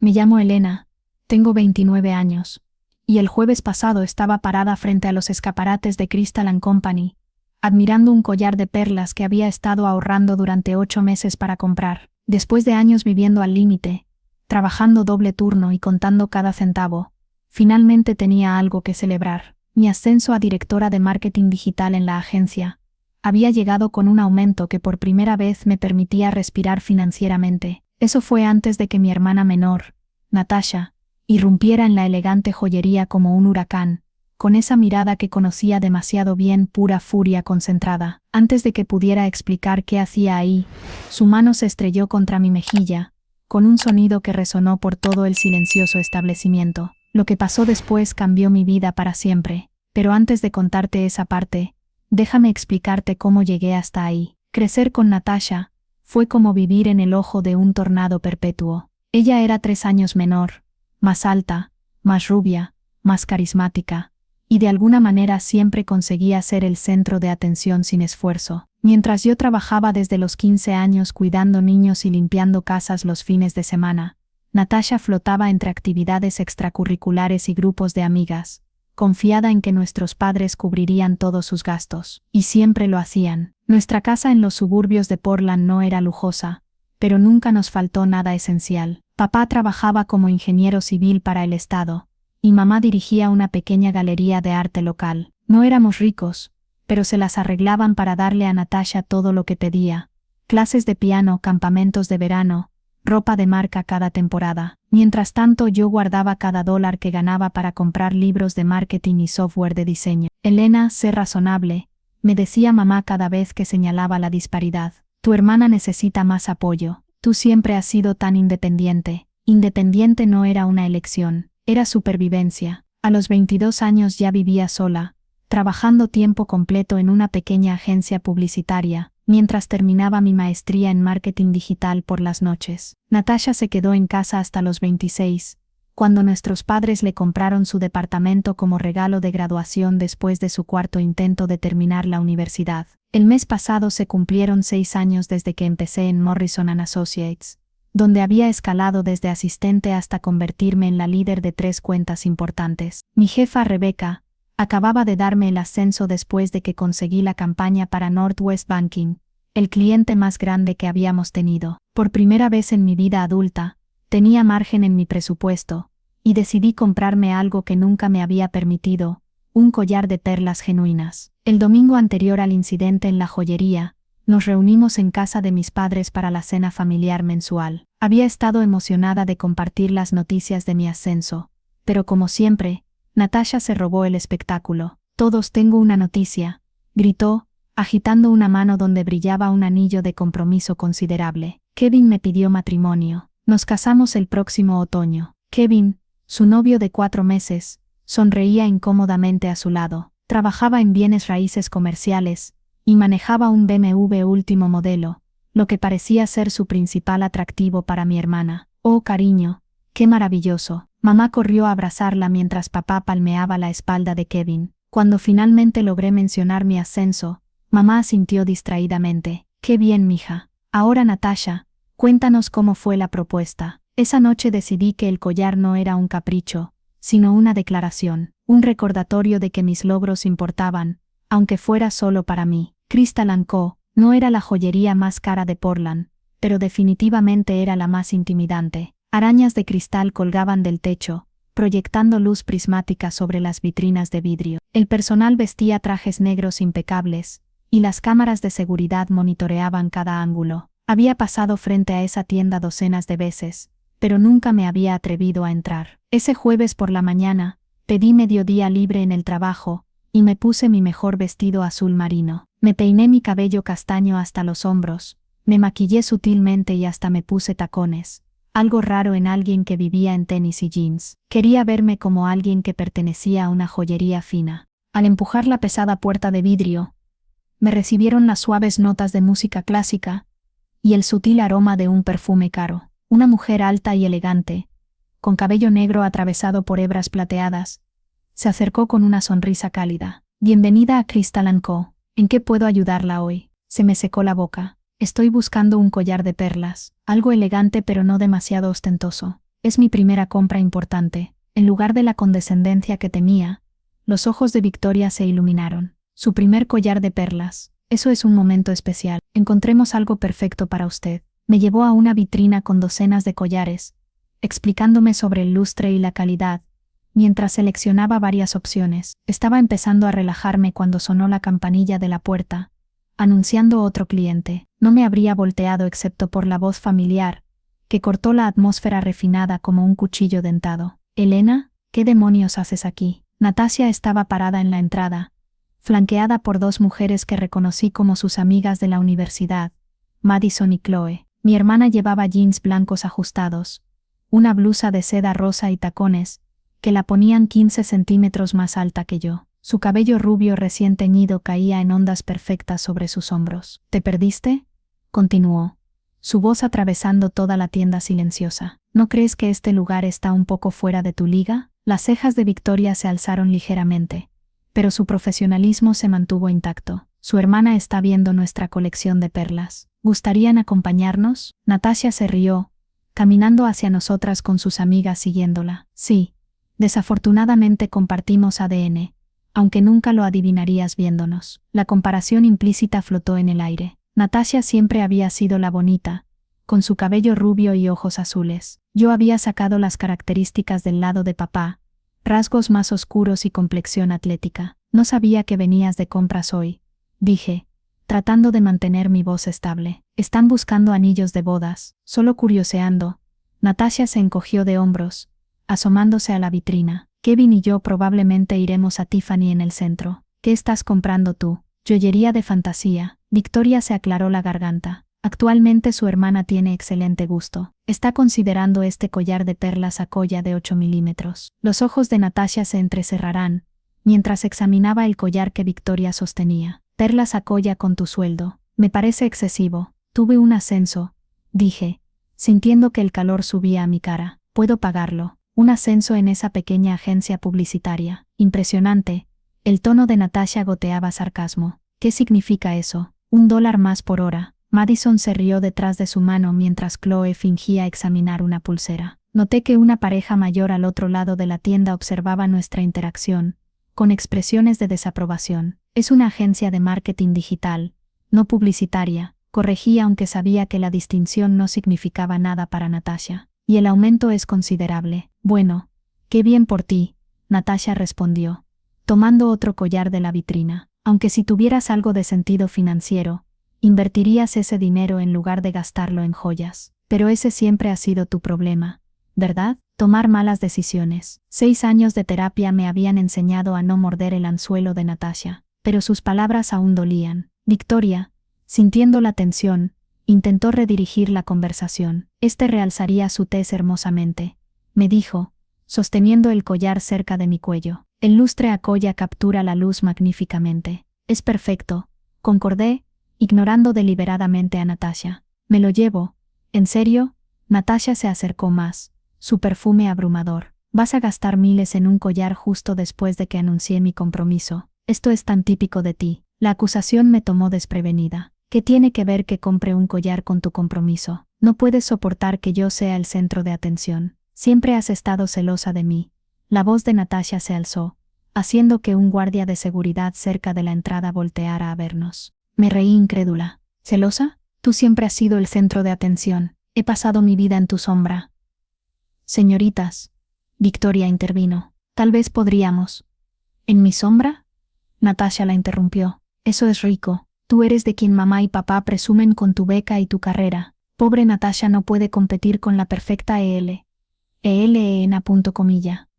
Me llamo Elena, tengo 29 años, y el jueves pasado estaba parada frente a los escaparates de Crystal & Company, admirando un collar de perlas que había estado ahorrando durante 8 meses para comprar. Después de años viviendo al límite, trabajando doble turno y contando cada centavo, finalmente tenía algo que celebrar. Mi ascenso a directora de marketing digital en la agencia había llegado con un aumento que por primera vez me permitía respirar financieramente. Eso fue antes de que mi hermana menor, Natasha, irrumpiera en la elegante joyería como un huracán, con esa mirada que conocía demasiado bien, pura furia concentrada. Antes de que pudiera explicar qué hacía ahí, su mano se estrelló contra mi mejilla, con un sonido que resonó por todo el silencioso establecimiento. Lo que pasó después cambió mi vida para siempre, pero antes de contarte esa parte, déjame explicarte cómo llegué hasta ahí. Crecer con Natasha fue como vivir en el ojo de un tornado perpetuo. Ella era 3 años menor, más alta, más rubia, más carismática, y de alguna manera siempre conseguía ser el centro de atención sin esfuerzo. Mientras yo trabajaba desde los 15 años cuidando niños y limpiando casas los fines de semana, Natasha flotaba entre actividades extracurriculares y grupos de amigas, confiada en que nuestros padres cubrirían todos sus gastos. Y siempre lo hacían. Nuestra casa en los suburbios de Portland no era lujosa, pero nunca nos faltó nada esencial. Papá trabajaba como ingeniero civil para el estado, y mamá dirigía una pequeña galería de arte local. No éramos ricos, pero se las arreglaban para darle a Natasha todo lo que pedía: clases de piano, campamentos de verano, ropa de marca cada temporada. Mientras tanto yo guardaba cada dólar que ganaba para comprar libros de marketing y software de diseño. Elena, sé razonable, me decía mamá cada vez que señalaba la disparidad. Tu hermana necesita más apoyo. Tú siempre has sido tan independiente. Independiente no era una elección, era supervivencia. A los 22 años ya vivía sola, trabajando tiempo completo en una pequeña agencia publicitaria, mientras terminaba mi maestría en marketing digital por las noches. Natasha se quedó en casa hasta los 26, cuando nuestros padres le compraron su departamento como regalo de graduación después de su 4º intento de terminar la universidad. El mes pasado se cumplieron 6 años desde que empecé en Morrison & Associates, donde había escalado desde asistente hasta convertirme en la líder de 3 cuentas importantes. Mi jefa, Rebecca, acababa de darme el ascenso después de que conseguí la campaña para Northwest Banking, el cliente más grande que habíamos tenido. Por primera vez en mi vida adulta, tenía margen en mi presupuesto, y decidí comprarme algo que nunca me había permitido: un collar de perlas genuinas. El domingo anterior al incidente en la joyería, nos reunimos en casa de mis padres para la cena familiar mensual. Había estado emocionada de compartir las noticias de mi ascenso, pero como siempre, Natasha se robó el espectáculo. Todos, tengo una noticia, gritó, agitando una mano donde brillaba un anillo de compromiso considerable. Kevin me pidió matrimonio. Nos casamos el próximo otoño. Kevin, su novio de 4 meses, sonreía incómodamente a su lado. Trabajaba en bienes raíces comerciales y manejaba un BMW último modelo, lo que parecía ser su principal atractivo para mi hermana. Oh, cariño, qué maravilloso. Mamá corrió a abrazarla mientras papá palmeaba la espalda de Kevin. Cuando finalmente logré mencionar mi ascenso, mamá asintió distraídamente. Qué bien, mija. Ahora, Natasha, cuéntanos cómo fue la propuesta. Esa noche decidí que el collar no era un capricho, sino una declaración, un recordatorio de que mis logros importaban, aunque fuera solo para mí. Crystal & Co. no era la joyería más cara de Portland, pero definitivamente era la más intimidante. Arañas de cristal colgaban del techo, proyectando luz prismática sobre las vitrinas de vidrio. El personal vestía trajes negros impecables, y las cámaras de seguridad monitoreaban cada ángulo. Había pasado frente a esa tienda docenas de veces, pero nunca me había atrevido a entrar. Ese jueves por la mañana, pedí mediodía libre en el trabajo, y me puse mi mejor vestido azul marino. Me peiné mi cabello castaño hasta los hombros, me maquillé sutilmente y hasta me puse tacones. Algo raro en alguien que vivía en tenis y jeans. Quería verme como alguien que pertenecía a una joyería fina. Al empujar la pesada puerta de vidrio, me recibieron las suaves notas de música clásica y el sutil aroma de un perfume caro. Una mujer alta y elegante, con cabello negro atravesado por hebras plateadas, se acercó con una sonrisa cálida. Bienvenida a Crystal & Co. ¿En qué puedo ayudarla hoy? Se me secó la boca. Estoy buscando un collar de perlas, algo elegante pero no demasiado ostentoso. Es mi primera compra importante. En lugar de la condescendencia que temía, los ojos de Victoria se iluminaron. Su primer collar de perlas. Eso es un momento especial. Encontremos algo perfecto para usted. Me llevó a una vitrina con docenas de collares, explicándome sobre el lustre y la calidad, mientras seleccionaba varias opciones. Estaba empezando a relajarme cuando sonó la campanilla de la puerta, anunciando otro cliente. No me habría volteado excepto por la voz familiar, que cortó la atmósfera refinada como un cuchillo dentado. «Elena, ¿qué demonios haces aquí?» Natasia estaba parada en la entrada, flanqueada por dos mujeres que reconocí como sus amigas de la universidad, Madison y Chloe. Mi hermana llevaba jeans blancos ajustados, una blusa de seda rosa y tacones, que la ponían 15 centímetros más alta que yo. Su cabello rubio recién teñido caía en ondas perfectas sobre sus hombros. «¿Te perdiste?», continuó, su voz atravesando toda la tienda silenciosa. «¿No crees que este lugar está un poco fuera de tu liga?». Las cejas de Victoria se alzaron ligeramente, pero su profesionalismo se mantuvo intacto. «Su hermana está viendo nuestra colección de perlas. ¿Gustarían acompañarnos?». Natasia se rió, caminando hacia nosotras con sus amigas siguiéndola. «Sí. Desafortunadamente compartimos ADN, aunque nunca lo adivinarías viéndonos». La comparación implícita flotó en el aire. Natasia siempre había sido la bonita, con su cabello rubio y ojos azules. Yo había sacado las características del lado de papá, rasgos más oscuros y complexión atlética. «No sabía que venías de compras hoy», dije, tratando de mantener mi voz estable. «¿Están buscando anillos de bodas?». «Solo curioseando». Natasia se encogió de hombros, asomándose a la vitrina. «Kevin y yo probablemente iremos a Tiffany en el centro». «¿Qué estás comprando tú?». «Joyería de fantasía». Victoria se aclaró la garganta. Actualmente su hermana tiene excelente gusto. Está considerando este collar de perlas Akoya de 8 milímetros. Los ojos de Natasia se entrecerrarán, mientras examinaba el collar que Victoria sostenía. «Perlas Akoya con tu sueldo. Me parece excesivo». «Tuve un ascenso», dije, sintiendo que el calor subía a mi cara. «Puedo pagarlo». «Un ascenso en esa pequeña agencia publicitaria». «Impresionante». El tono de Natasia goteaba sarcasmo. «¿Qué significa eso?». $1 más por hora». Madison se rió detrás de su mano mientras Chloe fingía examinar una pulsera. Noté que una pareja mayor al otro lado de la tienda observaba nuestra interacción, con expresiones de desaprobación. «Es una agencia de marketing digital, no publicitaria», corregí aunque sabía que la distinción no significaba nada para Natasia. «Y el aumento es considerable». «Bueno, qué bien por ti», Natasia respondió, tomando otro collar de la vitrina. «Aunque si tuvieras algo de sentido financiero, invertirías ese dinero en lugar de gastarlo en joyas. Pero ese siempre ha sido tu problema, ¿verdad? Tomar malas decisiones». 6 años de terapia me habían enseñado a no morder el anzuelo de Natasia, pero sus palabras aún dolían. Victoria, sintiendo la tensión, intentó redirigir la conversación. «Este realzaría su tez hermosamente», me dijo, sosteniendo el collar cerca de mi cuello. «El lustre Akoya captura la luz magníficamente». «Es perfecto», concordé, ignorando deliberadamente a Natasia. «Me lo llevo». «¿En serio?». Natasia se acercó más, su perfume abrumador. «Vas a gastar miles en un collar justo después de que anuncié mi compromiso. Esto es tan típico de ti». La acusación me tomó desprevenida. «¿Qué tiene que ver que compre un collar con tu compromiso? No puedes soportar que yo sea el centro de atención. Siempre has estado celosa de mí». La voz de Natasia se alzó, haciendo que un guardia de seguridad cerca de la entrada volteara a vernos. Me reí incrédula. «¿Celosa? Tú siempre has sido el centro de atención. He pasado mi vida en tu sombra». «Señoritas», Victoria intervino, «tal vez podríamos». «¿En mi sombra?». Natasia la interrumpió. «Eso es rico. Tú eres de quien mamá y papá presumen con tu beca y tu carrera. Pobre Natasia no puede competir con la perfecta ELENA.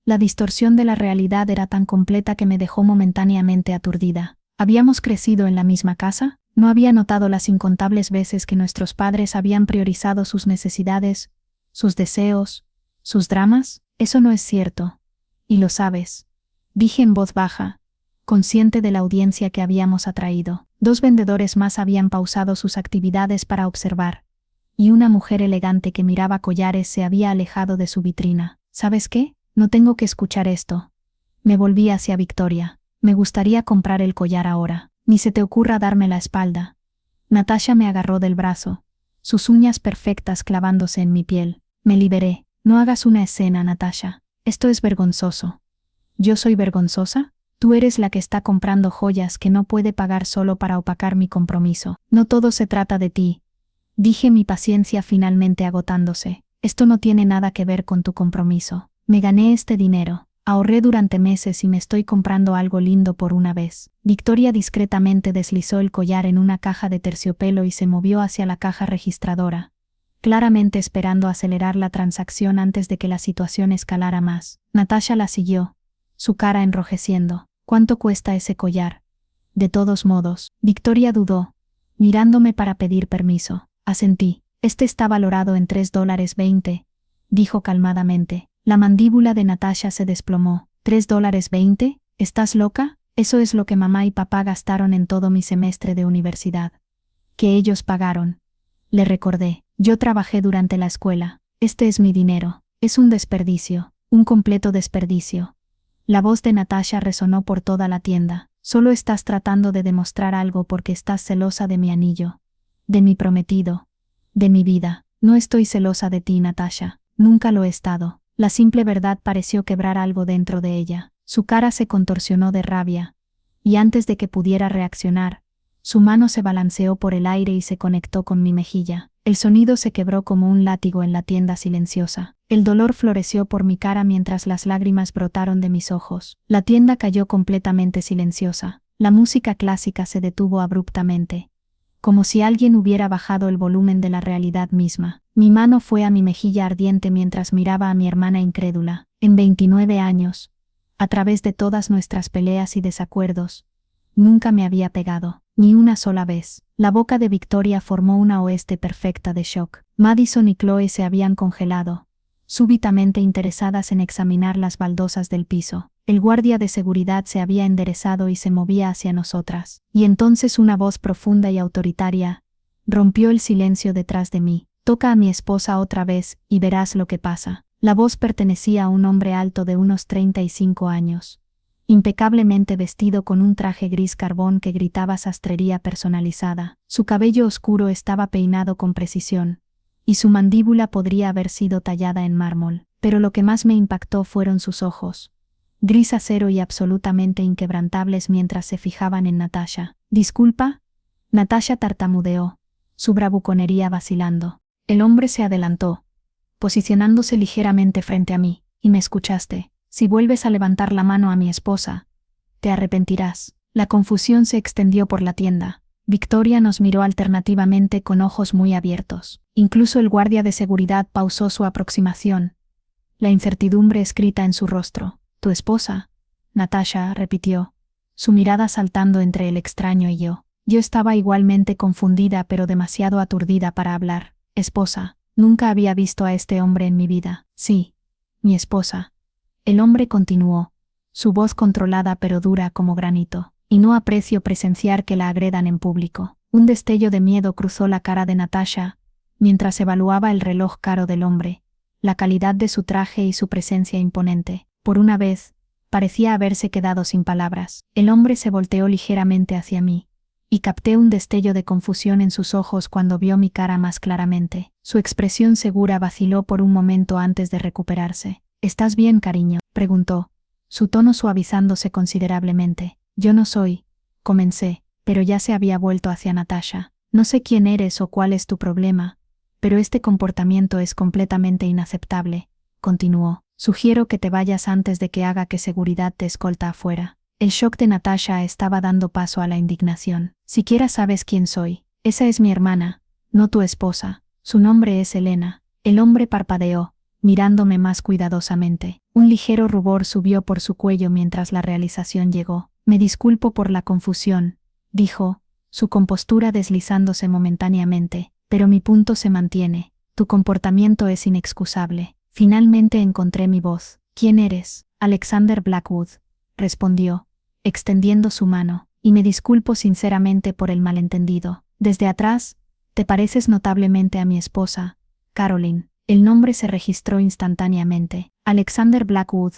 La distorsión de la realidad era tan completa que me dejó momentáneamente aturdida. ¿Habíamos crecido en la misma casa? ¿No había notado las incontables veces que nuestros padres habían priorizado sus necesidades, sus deseos, sus dramas? Eso no es cierto. Y lo sabes», dije en voz baja, consciente de la audiencia que habíamos atraído. 2 vendedores más habían pausado sus actividades para observar, y una mujer elegante que miraba collares se había alejado de su vitrina. «¿Sabes qué? No tengo que escuchar esto». Me volví hacia Victoria. «Me gustaría comprar el collar ahora. Ni se te ocurra darme la espalda». Natasia me agarró del brazo, sus uñas perfectas clavándose en mi piel. Me liberé. No hagas una escena, Natasha. Esto es vergonzoso. ¿Yo soy vergonzosa? Tú eres la que está comprando joyas que no puede pagar solo para opacar mi compromiso. No todo se trata de ti. Dije, mi paciencia finalmente agotándose. Esto no tiene nada que ver con tu compromiso. Me gané este dinero. Ahorré durante meses y me estoy comprando algo lindo por una vez. Victoria discretamente deslizó el collar en una caja de terciopelo y se movió hacia la caja registradora, claramente esperando acelerar la transacción antes de que la situación escalara más. Natasha la siguió, su cara enrojeciendo. ¿Cuánto cuesta ese collar? De todos modos, Victoria dudó, mirándome para pedir permiso. Asentí. Este está valorado en $3.20, dijo calmadamente. La mandíbula de Natasha se desplomó. ¿$3.20? ¿Estás loca? Eso es lo que mamá y papá gastaron en todo mi semestre de universidad. Que ellos pagaron. Le recordé. Yo trabajé durante la escuela. Este es mi dinero. Es un desperdicio. Un completo desperdicio. La voz de Natasha resonó por toda la tienda. Solo estás tratando de demostrar algo porque estás celosa de mi anillo. De mi prometido. De mi vida. No estoy celosa de ti, Natasha. Nunca lo he estado. La simple verdad pareció quebrar algo dentro de ella. Su cara se contorsionó de rabia. Y antes de que pudiera reaccionar, su mano se balanceó por el aire y se conectó con mi mejilla. El sonido se quebró como un látigo en la tienda silenciosa. El dolor floreció por mi cara mientras las lágrimas brotaron de mis ojos. La tienda cayó completamente silenciosa. La música clásica se detuvo abruptamente, como si alguien hubiera bajado el volumen de la realidad misma. Mi mano fue a mi mejilla ardiente mientras miraba a mi hermana incrédula. En 29 años, a través de todas nuestras peleas y desacuerdos, nunca me había pegado, ni una sola vez. La boca de Victoria formó una oeste perfecta de shock. Madison y Chloe se habían congelado, súbitamente interesadas en examinar las baldosas del piso. El guardia de seguridad se había enderezado y se movía hacia nosotras. Y entonces una voz profunda y autoritaria rompió el silencio detrás de mí. Toca a mi esposa otra vez y verás lo que pasa. La voz pertenecía a un hombre alto de unos 35 años, impecablemente vestido con un traje gris carbón que gritaba sastrería personalizada. Su cabello oscuro estaba peinado con precisión, y su mandíbula podría haber sido tallada en mármol. Pero lo que más me impactó fueron sus ojos, gris acero y absolutamente inquebrantables mientras se fijaban en Natasha. «Disculpa», Natasha tartamudeó, su bravuconería vacilando. El hombre se adelantó, posicionándose ligeramente frente a mí. «Y me escuchaste. Si vuelves a levantar la mano a mi esposa, te arrepentirás». La confusión se extendió por la tienda. Victoria nos miró alternativamente con ojos muy abiertos. Incluso el guardia de seguridad pausó su aproximación, la incertidumbre escrita en su rostro. «¿Tu esposa?», Natasha repitió, su mirada saltando entre el extraño y yo. Yo estaba igualmente confundida pero demasiado aturdida para hablar. «Esposa. Nunca había visto a este hombre en mi vida». «Sí, mi esposa». El hombre continuó, su voz controlada pero dura como granito. «Y no aprecio presenciar que la agredan en público». Un destello de miedo cruzó la cara de Natasha mientras evaluaba el reloj caro del hombre, la calidad de su traje y su presencia imponente. Por una vez, parecía haberse quedado sin palabras. El hombre se volteó ligeramente hacia mí, y capté un destello de confusión en sus ojos cuando vio mi cara más claramente. Su expresión segura vaciló por un momento antes de recuperarse. «¿Estás bien, cariño?», preguntó, su tono suavizándose considerablemente. «Yo no soy», comencé, pero ya se había vuelto hacia Natasha. «No sé quién eres o cuál es tu problema, pero este comportamiento es completamente inaceptable», continuó. «Sugiero que te vayas antes de que haga que seguridad te escolta afuera». El shock de Natasha estaba dando paso a la indignación. «Siquiera sabes quién soy. Esa es mi hermana, no tu esposa. Su nombre es Elena». El hombre parpadeó, mirándome más cuidadosamente. Un ligero rubor subió por su cuello mientras la realización llegó. «Me disculpo por la confusión», dijo, su compostura deslizándose momentáneamente, «pero mi punto se mantiene. Tu comportamiento es inexcusable». Finalmente encontré mi voz. «¿Quién eres?». «Alexander Blackwood», respondió, extendiendo su mano, «y me disculpo sinceramente por el malentendido. Desde atrás, te pareces notablemente a mi esposa, Caroline». El nombre se registró instantáneamente. «Alexander Blackwood»,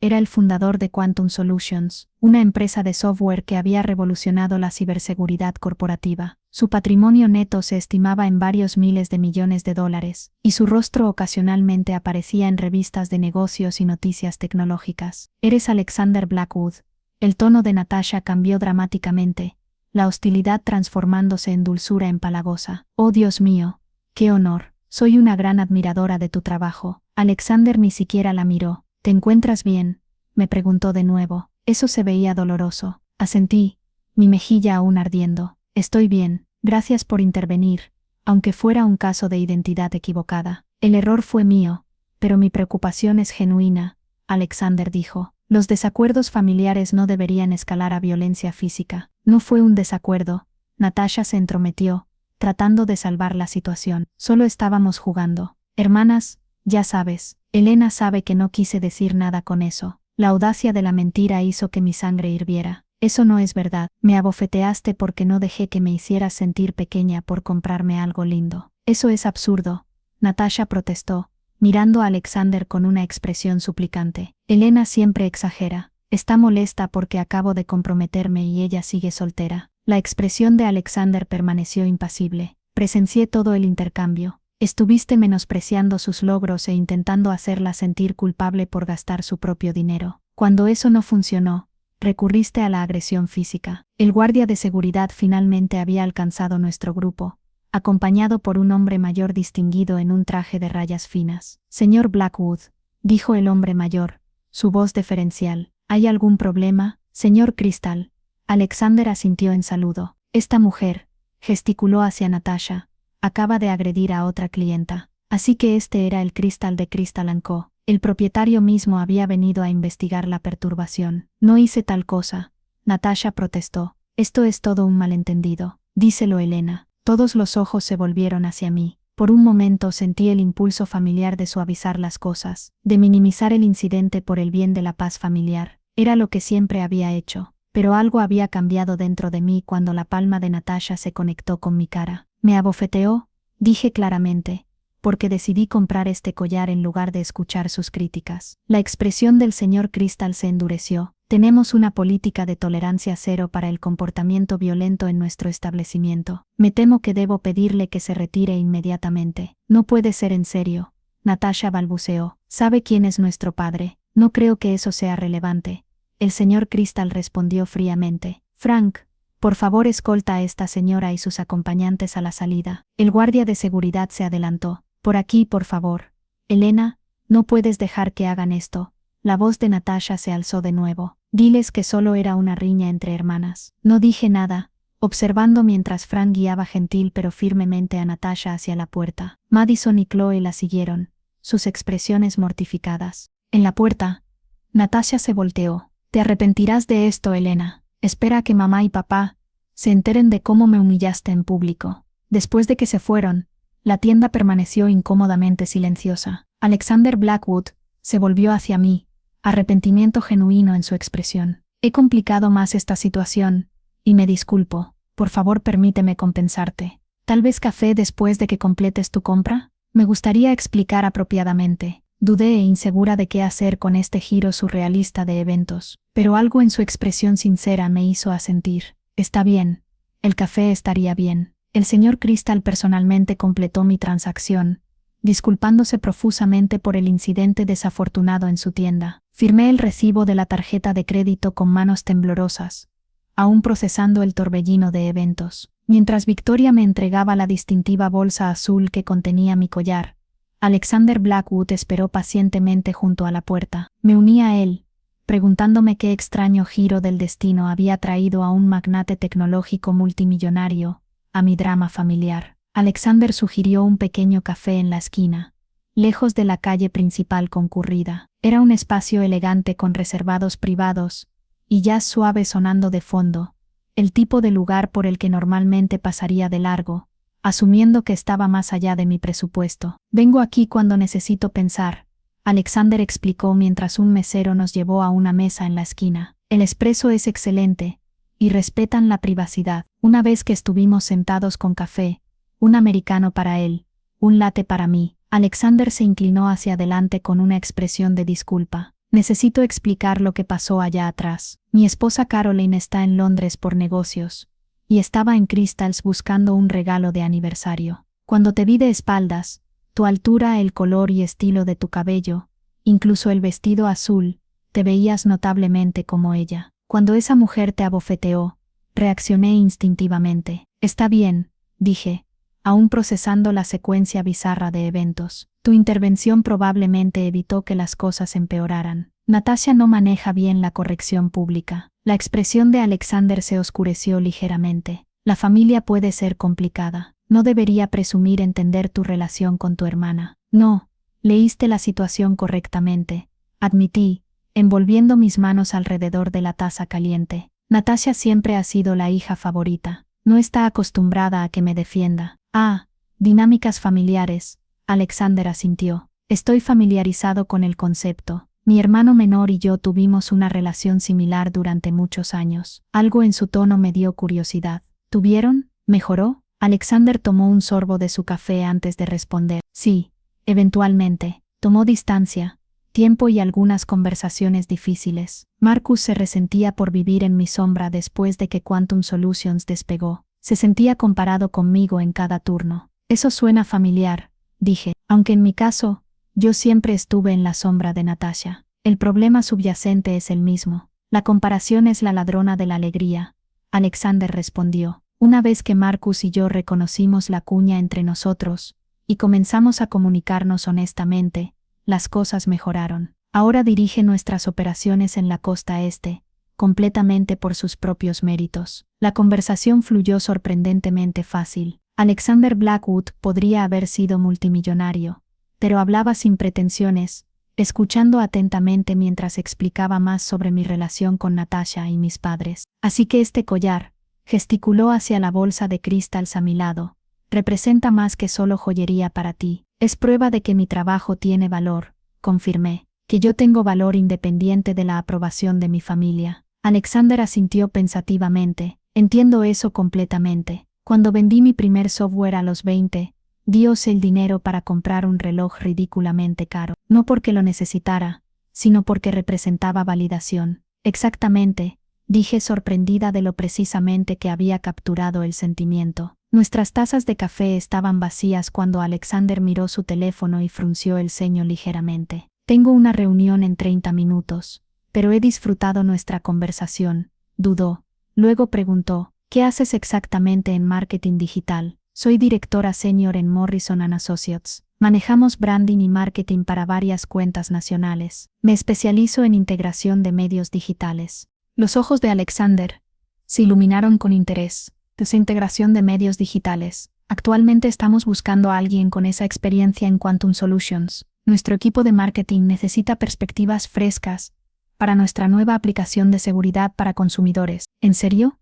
era el fundador de Quantum Solutions, una empresa de software que había revolucionado la ciberseguridad corporativa. Su patrimonio neto se estimaba en varios miles de millones de dólares, y su rostro ocasionalmente aparecía en revistas de negocios y noticias tecnológicas. «¿Eres Alexander Blackwood?». El tono de Natasha cambió dramáticamente, la hostilidad transformándose en dulzura empalagosa. «Oh Dios mío, qué honor. Soy una gran admiradora de tu trabajo». Alexander ni siquiera la miró. «¿Te encuentras bien?», me preguntó de nuevo. Eso se veía doloroso. Asentí, mi mejilla aún ardiendo. «Estoy bien, gracias por intervenir, aunque fuera un caso de identidad equivocada. El error fue mío, pero mi preocupación es genuina», Alexander dijo. «Los desacuerdos familiares no deberían escalar a violencia física». «No fue un desacuerdo», Natasha se entrometió, tratando de salvar la situación. «Solo estábamos jugando. Hermanas, ya sabes». Elena sabe que no quise decir nada con eso. La audacia de la mentira hizo que mi sangre hirviera. «Eso no es verdad. Me abofeteaste porque no dejé que me hicieras sentir pequeña por comprarme algo lindo». «Eso es absurdo», Natasha protestó, mirando a Alexander con una expresión suplicante. «Elena siempre exagera. Está molesta porque acabo de comprometerme y ella sigue soltera». La expresión de Alexander permaneció impasible. «Presencié todo el intercambio. Estuviste menospreciando sus logros e intentando hacerla sentir culpable por gastar su propio dinero. Cuando eso no funcionó, recurriste a la agresión física». El guardia de seguridad finalmente había alcanzado nuestro grupo, acompañado por un hombre mayor distinguido en un traje de rayas finas. «Señor Blackwood», dijo el hombre mayor, su voz deferencial. «¿Hay algún problema, señor Crystal?». Alexander asintió en saludo. «Esta mujer», gesticuló hacia Natasha, «acaba de agredir a otra clienta». Así que este era el Crystal de Crystal & Co. El propietario mismo había venido a investigar la perturbación. «No hice tal cosa», Natasha protestó. «Esto es todo un malentendido. Díselo, Elena». Todos los ojos se volvieron hacia mí. Por un momento sentí el impulso familiar de suavizar las cosas, de minimizar el incidente por el bien de la paz familiar. Era lo que siempre había hecho. Pero algo había cambiado dentro de mí cuando la palma de Natasha se conectó con mi cara. «Me abofeteó», dije claramente, «porque decidí comprar este collar en lugar de escuchar sus críticas». La expresión del señor Crystal se endureció. «Tenemos una política de tolerancia cero para el comportamiento violento en nuestro establecimiento. Me temo que debo pedirle que se retire inmediatamente». «No puede ser en serio», Natasha balbuceó. «¿Sabe quién es nuestro padre?». «No creo que eso sea relevante», el señor Crystal respondió fríamente. «Frank, por favor escolta a esta señora y sus acompañantes a la salida». El guardia de seguridad se adelantó. «Por aquí, por favor». «Elena, no puedes dejar que hagan esto». La voz de Natasha se alzó de nuevo. «Diles que solo era una riña entre hermanas». No dije nada, observando mientras Frank guiaba gentil pero firmemente a Natasha hacia la puerta. Madison y Chloe la siguieron, sus expresiones mortificadas. En la puerta, Natasha se volteó. «Te arrepentirás de esto, Elena. Espera a que mamá y papá se enteren de cómo me humillaste en público». Después de que se fueron, la tienda permaneció incómodamente silenciosa. Alexander Blackwood se volvió hacia mí, arrepentimiento genuino en su expresión. «He complicado más esta situación, y me disculpo. Por favor, permíteme compensarte. Tal vez café después de que completes tu compra». Me gustaría explicar apropiadamente. Dudé e insegura de qué hacer con este giro surrealista de eventos, pero algo en su expresión sincera me hizo asentir. «Está bien. El café estaría bien». El señor Crystal personalmente completó mi transacción, disculpándose profusamente por el incidente desafortunado en su tienda. Firmé el recibo de la tarjeta de crédito con manos temblorosas, aún procesando el torbellino de eventos. Mientras Victoria me entregaba la distintiva bolsa azul que contenía mi collar, Alexander Blackwood esperó pacientemente junto a la puerta. Me uní a él, preguntándome qué extraño giro del destino había traído a un magnate tecnológico multimillonario a mi drama familiar. Alexander sugirió un pequeño café en la esquina, lejos de la calle principal concurrida. Era un espacio elegante con reservados privados y jazz suave sonando de fondo, el tipo de lugar por el que normalmente pasaría de largo, asumiendo que estaba más allá de mi presupuesto. «Vengo aquí cuando necesito pensar», Alexander explicó mientras un mesero nos llevó a una mesa en la esquina. «El espresso es excelente, y respetan la privacidad». Una vez que estuvimos sentados con café, un americano para él, un latte para mí, Alexander se inclinó hacia adelante con una expresión de disculpa. Necesito explicar lo que pasó allá atrás. Mi esposa Caroline está en Londres por negocios, y estaba en Crystals buscando un regalo de aniversario. Cuando te vi de espaldas, tu altura, el color y estilo de tu cabello, incluso el vestido azul, te veías notablemente como ella. Cuando esa mujer te abofeteó, reaccioné instintivamente. Está bien, dije, aún procesando la secuencia bizarra de eventos. Tu intervención probablemente evitó que las cosas empeoraran. Natasha no maneja bien la corrección pública. La expresión de Alexander se oscureció ligeramente. La familia puede ser complicada. No debería presumir entender tu relación con tu hermana. No, leíste la situación correctamente, admití, envolviendo mis manos alrededor de la taza caliente. Natasha siempre ha sido la hija favorita. No está acostumbrada a que me defienda. Ah, dinámicas familiares, Alexander asintió. Estoy familiarizado con el concepto. Mi hermano menor y yo tuvimos una relación similar durante muchos años. Algo en su tono me dio curiosidad. ¿Tuvieron? ¿Mejoró? Alexander tomó un sorbo de su café antes de responder. Sí, eventualmente. Tomó distancia, tiempo y algunas conversaciones difíciles. Marcus se resentía por vivir en mi sombra después de que Quantum Solutions despegó. Se sentía comparado conmigo en cada turno. Eso suena familiar, dije, aunque en mi caso, yo siempre estuve en la sombra de Natasha. El problema subyacente es el mismo. La comparación es la ladrona de la alegría, Alexander respondió. Una vez que Marcus y yo reconocimos la cuña entre nosotros, y comenzamos a comunicarnos honestamente, las cosas mejoraron. Ahora dirige nuestras operaciones en la costa este, completamente por sus propios méritos. La conversación fluyó sorprendentemente fácil. Alexander Blackwood podría haber sido multimillonario, pero hablaba sin pretensiones, escuchando atentamente mientras explicaba más sobre mi relación con Natasha y mis padres. Así que este collar, gesticuló hacia la bolsa de Crystals a mi lado, representa más que solo joyería para ti. Es prueba de que mi trabajo tiene valor, confirmé, que yo tengo valor independiente de la aprobación de mi familia. Alexander asintió pensativamente. Entiendo eso completamente. Cuando vendí mi primer software a los 20, dios el dinero para comprar un reloj ridículamente caro. No porque lo necesitara, sino porque representaba validación. Exactamente, dije sorprendida de lo precisamente que había capturado el sentimiento. Nuestras tazas de café estaban vacías cuando Alexander miró su teléfono y frunció el ceño ligeramente. Tengo una reunión en 30 minutos, pero he disfrutado nuestra conversación, dudó. Luego preguntó, ¿qué haces exactamente en marketing digital? Soy directora senior en Morrison & Associates. Manejamos branding y marketing para varias cuentas nacionales. Me especializo en integración de medios digitales. Los ojos de Alexander se iluminaron con interés. Desintegración de medios digitales. Actualmente estamos buscando a alguien con esa experiencia en Quantum Solutions. Nuestro equipo de marketing necesita perspectivas frescas para nuestra nueva aplicación de seguridad para consumidores. ¿En serio?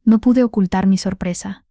No pude ocultar mi sorpresa.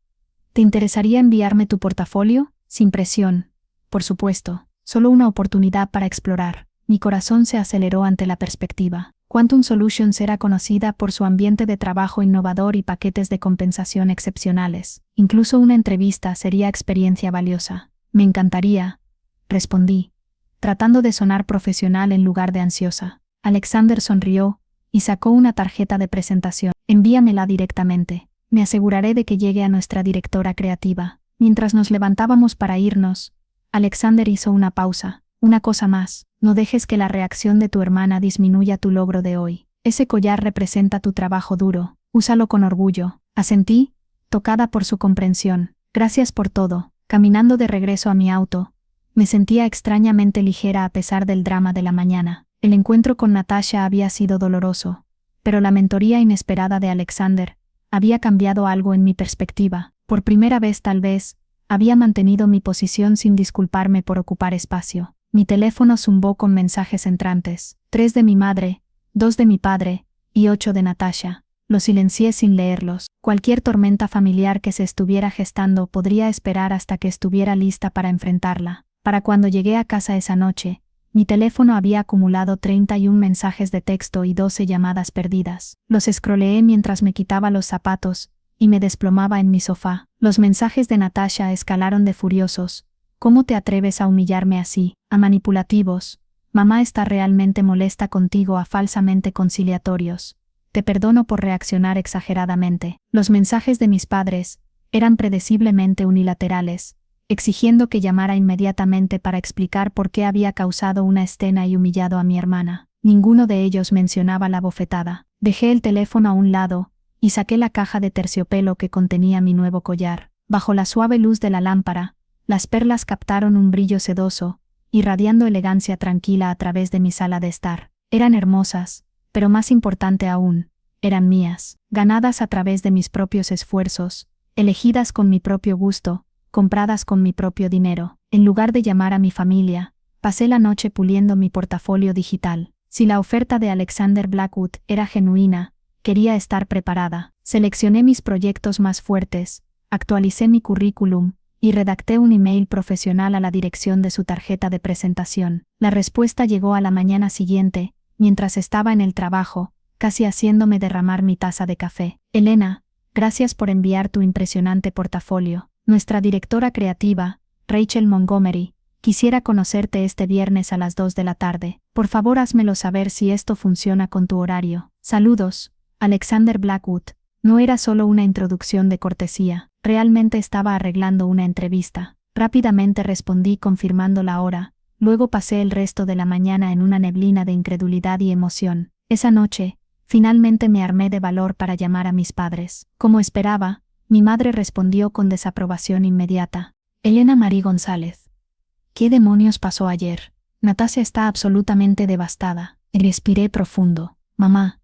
¿Te interesaría enviarme tu portafolio? Sin presión. Por supuesto, solo una oportunidad para explorar. Mi corazón se aceleró ante la perspectiva. Quantum Solutions era conocida por su ambiente de trabajo innovador y paquetes de compensación excepcionales. Incluso una entrevista sería experiencia valiosa. Me encantaría, respondí, tratando de sonar profesional en lugar de ansiosa. Alexander sonrió y sacó una tarjeta de presentación. Envíamela directamente. Me aseguraré de que llegue a nuestra directora creativa. Mientras nos levantábamos para irnos, Alexander hizo una pausa. Una cosa más, no dejes que la reacción de tu hermana disminuya tu logro de hoy. Ese collar representa tu trabajo duro. Úsalo con orgullo. Asentí, tocada por su comprensión. Gracias por todo. Caminando de regreso a mi auto, me sentía extrañamente ligera a pesar del drama de la mañana. El encuentro con Natasha había sido doloroso, pero la mentoría inesperada de Alexander había cambiado algo en mi perspectiva. Por primera vez tal vez, había mantenido mi posición sin disculparme por ocupar espacio. Mi teléfono zumbó con mensajes entrantes. 3 de mi madre, 2 de mi padre, y 8 de Natasha. Los silencié sin leerlos. Cualquier tormenta familiar que se estuviera gestando podría esperar hasta que estuviera lista para enfrentarla. Para cuando llegué a casa esa noche, mi teléfono había acumulado 31 mensajes de texto y 12 llamadas perdidas. Los scrolleé mientras me quitaba los zapatos y me desplomaba en mi sofá. Los mensajes de Natasha escalaron de furiosos. ¿Cómo te atreves a humillarme así? A manipulativos, Mamá está realmente molesta contigo a falsamente conciliatorios. Te perdono por reaccionar exageradamente. Los mensajes de mis padres eran predeciblemente unilaterales, exigiendo que llamara inmediatamente para explicar por qué había causado una escena y humillado a mi hermana. Ninguno de ellos mencionaba la bofetada. Dejé el teléfono a un lado y saqué la caja de terciopelo que contenía mi nuevo collar. Bajo la suave luz de la lámpara, las perlas captaron un brillo sedoso, irradiando elegancia tranquila a través de mi sala de estar. Eran hermosas, pero más importante aún, eran mías, ganadas a través de mis propios esfuerzos, elegidas con mi propio gusto, compradas con mi propio dinero. En lugar de llamar a mi familia, pasé la noche puliendo mi portafolio digital. Si la oferta de Alexander Blackwood era genuina, quería estar preparada. Seleccioné mis proyectos más fuertes, actualicé mi currículum y redacté un email profesional a la dirección de su tarjeta de presentación. La respuesta llegó a la mañana siguiente, mientras estaba en el trabajo, casi haciéndome derramar mi taza de café. Elena, gracias por enviar tu impresionante portafolio. Nuestra directora creativa, Rachel Montgomery, quisiera conocerte este viernes a las 2 de la tarde. Por favor, házmelo saber si esto funciona con tu horario. Saludos, Alexander Blackwood. No era solo una introducción de cortesía, realmente estaba arreglando una entrevista. Rápidamente respondí confirmando la hora, luego pasé el resto de la mañana en una neblina de incredulidad y emoción. Esa noche, finalmente me armé de valor para llamar a mis padres. Como esperaba, mi madre respondió con desaprobación inmediata. Elena Marie González. ¿Qué demonios pasó ayer? Natasha está absolutamente devastada. Respiré profundo. Mamá.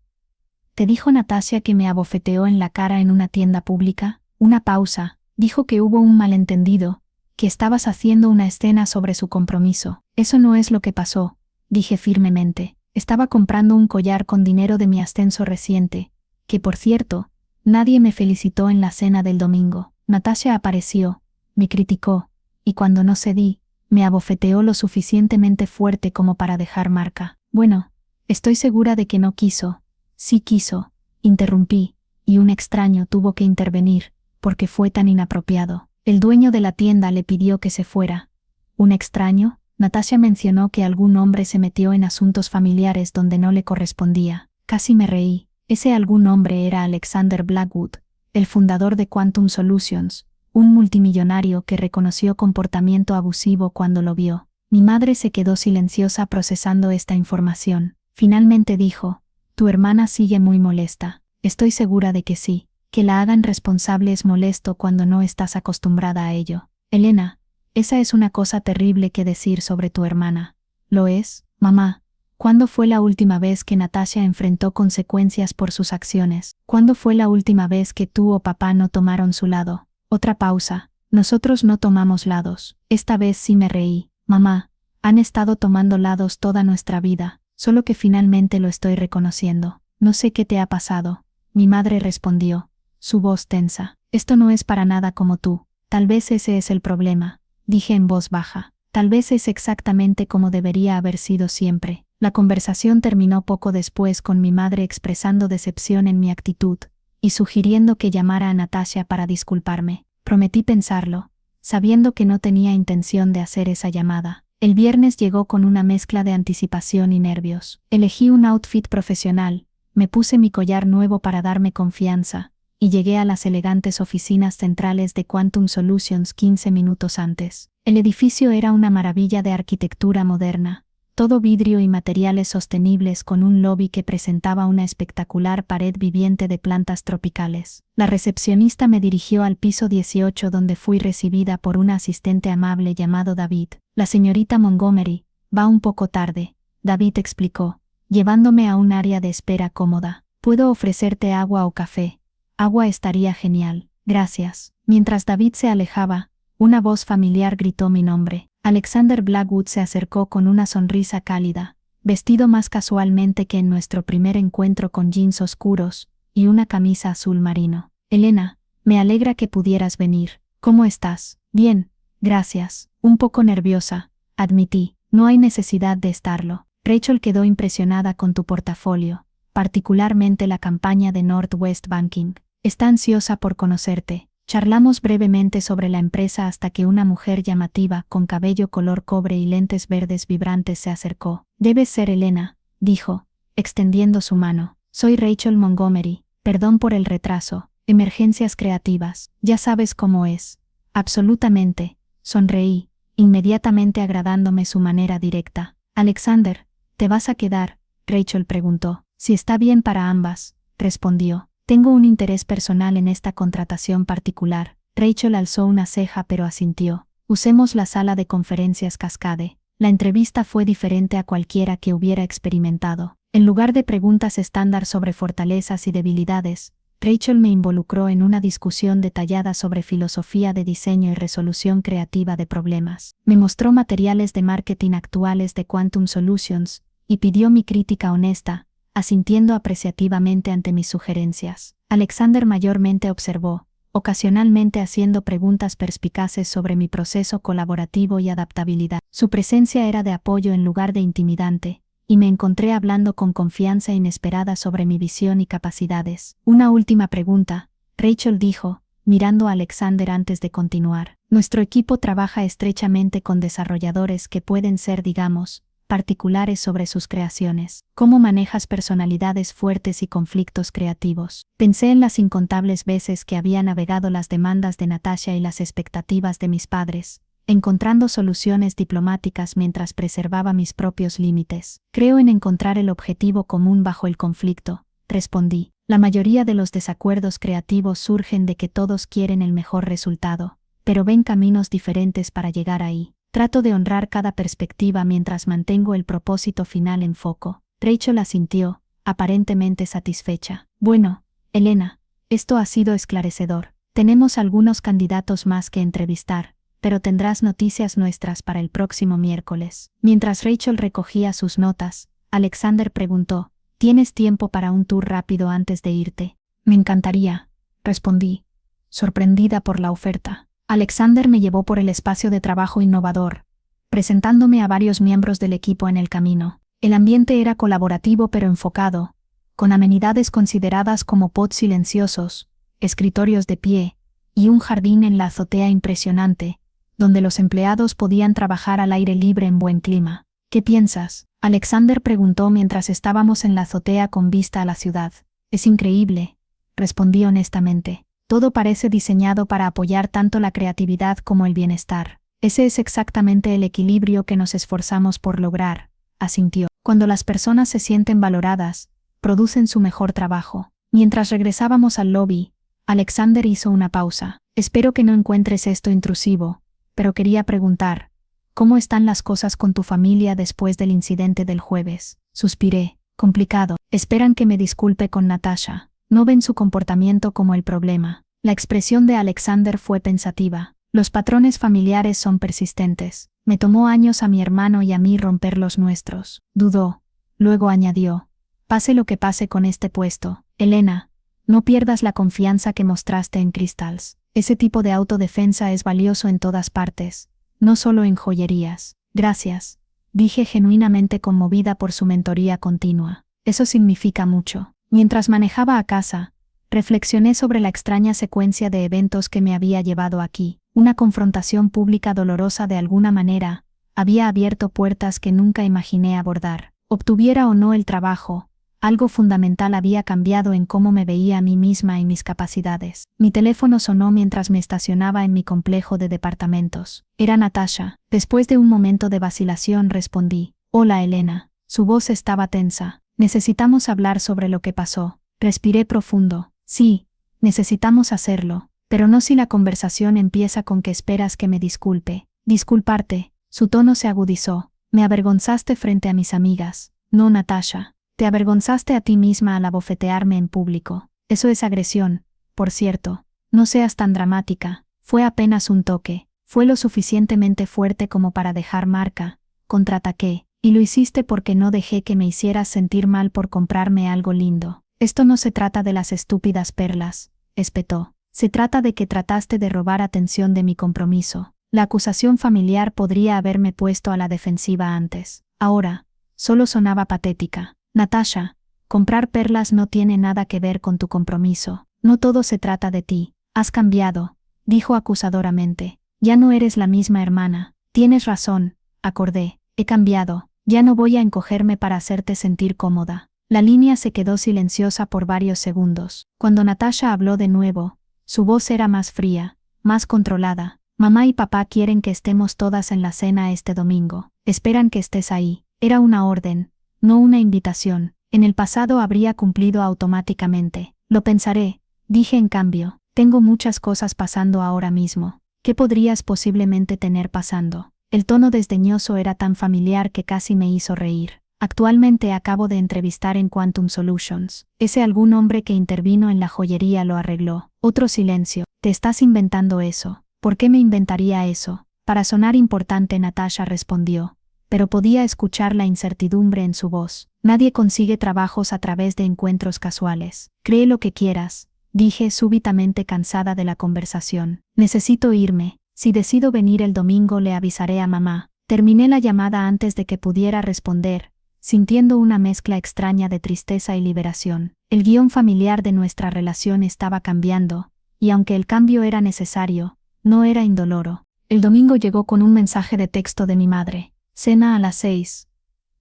¿Te dijo Natasha que me abofeteó en la cara en una tienda pública? Una pausa. Dijo que hubo un malentendido, que estabas haciendo una escena sobre su compromiso. Eso no es lo que pasó, dije firmemente. Estaba comprando un collar con dinero de mi ascenso reciente, que por cierto, nadie me felicitó en la cena del domingo. Natasha apareció, me criticó, y cuando no cedí, me abofeteó lo suficientemente fuerte como para dejar marca. Bueno, estoy segura de que no quiso. Sí quiso, interrumpí, y un extraño tuvo que intervenir, porque fue tan inapropiado. El dueño de la tienda le pidió que se fuera. ¿Un extraño? Natasha mencionó que algún hombre se metió en asuntos familiares donde no le correspondía. Casi me reí. Ese algún hombre era Alexander Blackwood, el fundador de Quantum Solutions, un multimillonario que reconoció comportamiento abusivo cuando lo vio. Mi madre se quedó silenciosa procesando esta información. Finalmente dijo: tu hermana sigue muy molesta. Estoy segura de que sí. Que la hagan responsable es molesto cuando no estás acostumbrada a ello. Elena, esa es una cosa terrible que decir sobre tu hermana. ¿Lo es, mamá? ¿Cuándo fue la última vez que Natasha enfrentó consecuencias por sus acciones? ¿Cuándo fue la última vez que tú o papá no tomaron su lado? Otra pausa. Nosotros no tomamos lados. Esta vez sí me reí. Mamá, han estado tomando lados toda nuestra vida. Solo que finalmente lo estoy reconociendo. No sé qué te ha pasado. Mi madre respondió, su voz tensa. Esto no es para nada como tú. Tal vez ese es el problema, dije en voz baja. Tal vez es exactamente como debería haber sido siempre. La conversación terminó poco después con mi madre expresando decepción en mi actitud y sugiriendo que llamara a Natasha para disculparme. Prometí pensarlo, sabiendo que no tenía intención de hacer esa llamada. El viernes llegó con una mezcla de anticipación y nervios. Elegí un outfit profesional, me puse mi collar nuevo para darme confianza, y llegué a las elegantes oficinas centrales de Quantum Solutions 15 minutos antes. El edificio era una maravilla de arquitectura moderna, todo vidrio y materiales sostenibles con un lobby que presentaba una espectacular pared viviente de plantas tropicales. La recepcionista me dirigió al piso 18 donde fui recibida por un asistente amable llamado David. La señorita Montgomery va un poco tarde, David explicó, llevándome a un área de espera cómoda. ¿Puedo ofrecerte agua o café? Agua estaría genial, gracias. Mientras David se alejaba, una voz familiar gritó mi nombre. Alexander Blackwood se acercó con una sonrisa cálida, vestido más casualmente que en nuestro primer encuentro con jeans oscuros y una camisa azul marino. Elena, me alegra que pudieras venir. ¿Cómo estás? Bien, gracias. Un poco nerviosa, admití. No hay necesidad de estarlo. Rachel quedó impresionada con tu portafolio, particularmente la campaña de Northwest Banking. Está ansiosa por conocerte. Charlamos brevemente sobre la empresa hasta que una mujer llamativa, con cabello color cobre y lentes verdes vibrantes se acercó. «Debes ser Elena», dijo, extendiendo su mano. «Soy Rachel Montgomery. Perdón por el retraso. Emergencias creativas. Ya sabes cómo es». «Absolutamente», sonreí, inmediatamente agradándome su manera directa. «Alexander, ¿te vas a quedar?», Rachel preguntó. «Si está bien para ambas», respondió. «Tengo un interés personal en esta contratación particular». Rachel alzó una ceja pero asintió. «Usemos la sala de conferencias Cascade». La entrevista fue diferente a cualquiera que hubiera experimentado. En lugar de preguntas estándar sobre fortalezas y debilidades, Rachel me involucró en una discusión detallada sobre filosofía de diseño y resolución creativa de problemas. Me mostró materiales de marketing actuales de Quantum Solutions y pidió mi crítica honesta, asintiendo apreciativamente ante mis sugerencias. Alexander mayormente observó, ocasionalmente haciendo preguntas perspicaces sobre mi proceso colaborativo y adaptabilidad. Su presencia era de apoyo en lugar de intimidante, y me encontré hablando con confianza inesperada sobre mi visión y capacidades. «Una última pregunta», Rachel dijo, mirando a Alexander antes de continuar. «Nuestro equipo trabaja estrechamente con desarrolladores que pueden ser, digamos, particulares sobre sus creaciones. ¿Cómo manejas personalidades fuertes y conflictos creativos?». Pensé en las incontables veces que había navegado las demandas de Natasha y las expectativas de mis padres, encontrando soluciones diplomáticas mientras preservaba mis propios límites. «Creo en encontrar el objetivo común bajo el conflicto», respondí. «La mayoría de los desacuerdos creativos surgen de que todos quieren el mejor resultado, pero ven caminos diferentes para llegar ahí. Trato de honrar cada perspectiva mientras mantengo el propósito final en foco». Rachel asintió, aparentemente satisfecha. «Bueno, Elena, esto ha sido esclarecedor. Tenemos algunos candidatos más que entrevistar, pero tendrás noticias nuestras para el próximo miércoles». Mientras Rachel recogía sus notas, Alexander preguntó: «¿Tienes tiempo para un tour rápido antes de irte?». «Me encantaría», respondí, sorprendida por la oferta. Alexander me llevó por el espacio de trabajo innovador, presentándome a varios miembros del equipo en el camino. El ambiente era colaborativo pero enfocado, con amenidades consideradas como pods silenciosos, escritorios de pie, y un jardín en la azotea impresionante, donde los empleados podían trabajar al aire libre en buen clima. «¿Qué piensas?», Alexander preguntó mientras estábamos en la azotea con vista a la ciudad. «Es increíble», respondí honestamente. «Todo parece diseñado para apoyar tanto la creatividad como el bienestar. Ese es exactamente el equilibrio que nos esforzamos por lograr», asintió. «Cuando las personas se sienten valoradas, producen su mejor trabajo». Mientras regresábamos al lobby, Alexander hizo una pausa. «Espero que no encuentres esto intrusivo, pero quería preguntar, ¿cómo están las cosas con tu familia después del incidente del jueves?». Suspiré. «Complicado. Esperan que me disculpe con Natasha. No ven su comportamiento como el problema». La expresión de Alexander fue pensativa. «Los patrones familiares son persistentes. Me tomó años a mi hermano y a mí romper los nuestros». Dudó. Luego añadió: «Pase lo que pase con este puesto, Elena, no pierdas la confianza que mostraste en Crystals. Ese tipo de autodefensa es valioso en todas partes, no solo en joyerías». «Gracias», dije genuinamente conmovida por su mentoría continua. «Eso significa mucho». Mientras manejaba a casa, reflexioné sobre la extraña secuencia de eventos que me había llevado aquí. Una confrontación pública dolorosa de alguna manera había abierto puertas que nunca imaginé abordar. Obtuviera o no el trabajo, algo fundamental había cambiado en cómo me veía a mí misma y mis capacidades. Mi teléfono sonó mientras me estacionaba en mi complejo de departamentos. Era Natasha. Después de un momento de vacilación respondí: «Hola, Elena». Su voz estaba tensa. «Necesitamos hablar sobre lo que pasó». Respiré profundo. «Sí, necesitamos hacerlo, pero no si la conversación empieza con que esperas que me disculpe». «Disculparte». Su tono se agudizó. «Me avergonzaste frente a mis amigas». «No, Natasha. Te avergonzaste a ti misma al abofetearme en público. Eso es agresión, por cierto. No seas tan dramática. Fue apenas un toque. Fue lo suficientemente fuerte como para dejar marca». Contraataqué. «Y lo hiciste porque no dejé que me hicieras sentir mal por comprarme algo lindo». «Esto no se trata de las estúpidas perlas», espetó. «Se trata de que trataste de robar atención de mi compromiso». La acusación familiar podría haberme puesto a la defensiva antes. Ahora, solo sonaba patética. «Natasha, comprar perlas no tiene nada que ver con tu compromiso. No todo se trata de ti. Has cambiado, dijo acusadoramente. Ya no eres la misma hermana. Tienes razón, acordé. He cambiado. Ya no voy a encogerme para hacerte sentir cómoda. La línea se quedó silenciosa por varios segundos. Cuando Natasha habló de nuevo, su voz era más fría, más controlada. Mamá y papá quieren que estemos todas en la cena este domingo. Esperan que estés ahí. Era una orden, no una invitación. En el pasado habría cumplido automáticamente. Lo pensaré, dije en cambio. Tengo muchas cosas pasando ahora mismo. ¿Qué podrías posiblemente tener pasando? El tono desdeñoso era tan familiar que casi me hizo reír. Actualmente acabo de entrevistar en Quantum Solutions. Ese algún hombre que intervino en la joyería lo arregló. Otro silencio. ¿Te estás inventando eso? ¿Por qué me inventaría eso? Para sonar importante, Natasha respondió. Pero podía escuchar la incertidumbre en su voz. Nadie consigue trabajos a través de encuentros casuales. Cree lo que quieras, dije súbitamente cansada de la conversación. Necesito irme. Si decido venir el domingo le avisaré a mamá. Terminé la llamada antes de que pudiera responder, sintiendo una mezcla extraña de tristeza y liberación. El guión familiar de nuestra relación estaba cambiando, y aunque el cambio era necesario, no era indoloro. El domingo llegó con un mensaje de texto de mi madre. Cena a las 6.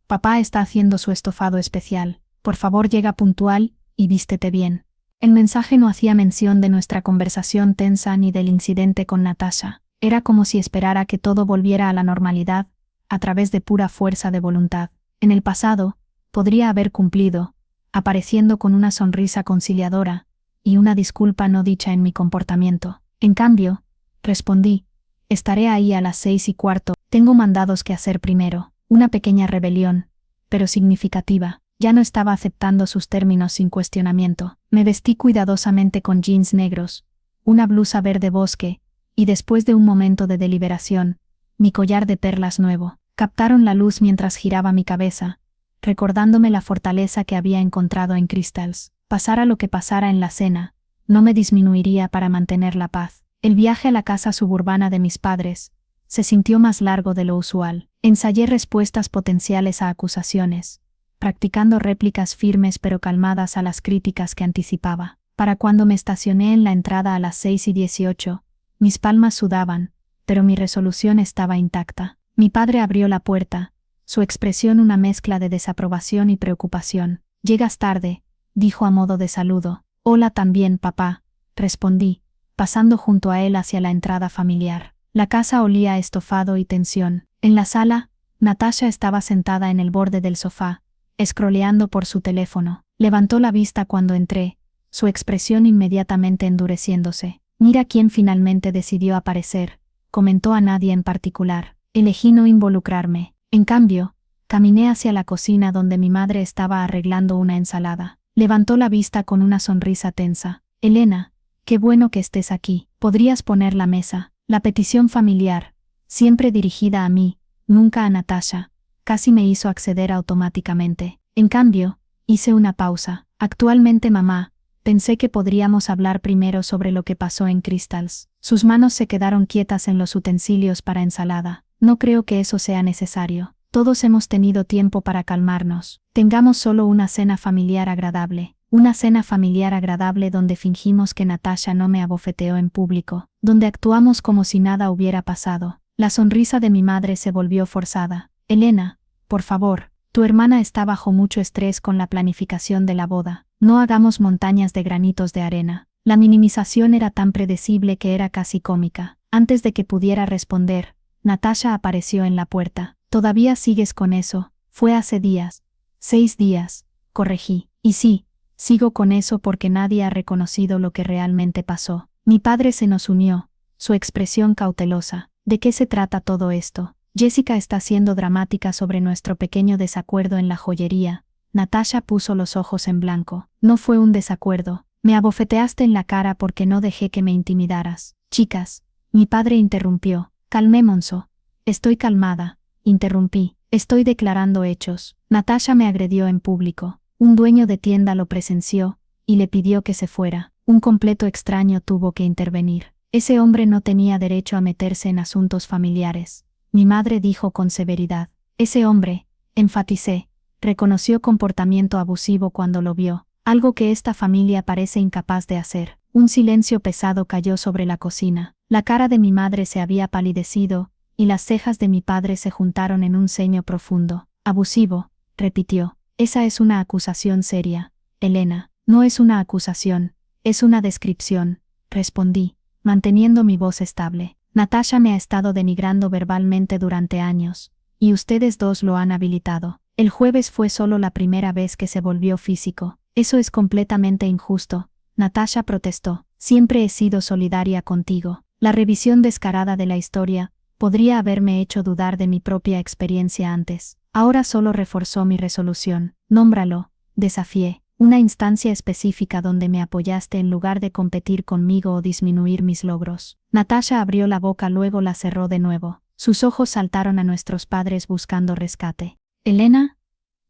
Papá está haciendo su estofado especial. Por favor, llega puntual y vístete bien. El mensaje no hacía mención de nuestra conversación tensa ni del incidente con Natasha. Era como si esperara que todo volviera a la normalidad, a través de pura fuerza de voluntad. En el pasado, podría haber cumplido, apareciendo con una sonrisa conciliadora y una disculpa no dicha en mi comportamiento. En cambio, respondí, estaré ahí a las 6:15. Tengo mandados que hacer primero. Una pequeña rebelión, pero significativa. Ya no estaba aceptando sus términos sin cuestionamiento. Me vestí cuidadosamente con jeans negros, una blusa verde bosque, y después de un momento de deliberación, mi collar de perlas nuevo. Captaron la luz mientras giraba mi cabeza, recordándome la fortaleza que había encontrado en Crystals. Pasara lo que pasara en la cena, no me disminuiría para mantener la paz. El viaje a la casa suburbana de mis padres se sintió más largo de lo usual. Ensayé respuestas potenciales a acusaciones, practicando réplicas firmes pero calmadas a las críticas que anticipaba. Para cuando me estacioné en la entrada a las 6:18, mis palmas sudaban, pero mi resolución estaba intacta. Mi padre abrió la puerta, su expresión una mezcla de desaprobación y preocupación. «Llegas tarde», dijo a modo de saludo. «Hola también, papá», respondí, pasando junto a él hacia la entrada familiar. La casa olía a estofado y tensión. En la sala, Natasha estaba sentada en el borde del sofá, scrolleando por su teléfono. Levantó la vista cuando entré, su expresión inmediatamente endureciéndose. «Mira quién finalmente decidió aparecer», comentó a nadie en particular. Elegí no involucrarme. En cambio, caminé hacia la cocina donde mi madre estaba arreglando una ensalada. Levantó la vista con una sonrisa tensa. «Elena, qué bueno que estés aquí. ¿Podrías poner la mesa?» La petición familiar, siempre dirigida a mí, nunca a Natasha, casi me hizo acceder automáticamente. En cambio, hice una pausa. «Actualmente, mamá», pensé que podríamos hablar primero sobre lo que pasó en Crystals. Sus manos se quedaron quietas en los utensilios para ensalada. «No creo que eso sea necesario. Todos hemos tenido tiempo para calmarnos. Tengamos solo una cena familiar agradable. Una cena familiar agradable donde fingimos que Natasha no me abofeteó en público, donde actuamos como si nada hubiera pasado». La sonrisa de mi madre se volvió forzada. «Elena, por favor, tu hermana está bajo mucho estrés con la planificación de la boda. No hagamos montañas de granitos de arena». La minimización era tan predecible que era casi cómica. Antes de que pudiera responder, Natasha apareció en la puerta. «Todavía sigues con eso. Fue hace días». 6 días, corregí. «Y sí, sigo con eso porque nadie ha reconocido lo que realmente pasó». Mi padre se nos unió, su expresión cautelosa. «¿De qué se trata todo esto?» «Jessica está siendo dramática sobre nuestro pequeño desacuerdo en la joyería». Natasha puso los ojos en blanco. «No fue un desacuerdo. Me abofeteaste en la cara porque no dejé que me intimidaras». «Chicas», mi padre interrumpió. «Calmémonos». «Estoy calmada», interrumpí. «Estoy declarando hechos». Natasha me agredió en público. Un dueño de tienda lo presenció y le pidió que se fuera. Un completo extraño tuvo que intervenir. Ese hombre no tenía derecho a meterse en asuntos familiares. Mi madre dijo con severidad. Ese hombre, enfaticé, reconoció comportamiento abusivo cuando lo vio, algo que esta familia parece incapaz de hacer. Un silencio pesado cayó sobre la cocina. La cara de mi madre se había palidecido, y las cejas de mi padre se juntaron en un ceño profundo. Abusivo, repitió. Esa es una acusación seria, Elena. No es una acusación, es una descripción, respondí, manteniendo mi voz estable. Natasha me ha estado denigrando verbalmente durante años, y ustedes dos lo han habilitado. El jueves fue solo la primera vez que se volvió físico. Eso es completamente injusto, Natasha protestó. Siempre he sido solidaria contigo. La revisión descarada de la historia podría haberme hecho dudar de mi propia experiencia antes. Ahora solo reforzó mi resolución. Nómbralo, desafié. Una instancia específica donde me apoyaste en lugar de competir conmigo o disminuir mis logros. Natasha abrió la boca, luego la cerró de nuevo. Sus ojos saltaron a nuestros padres buscando rescate. Elena,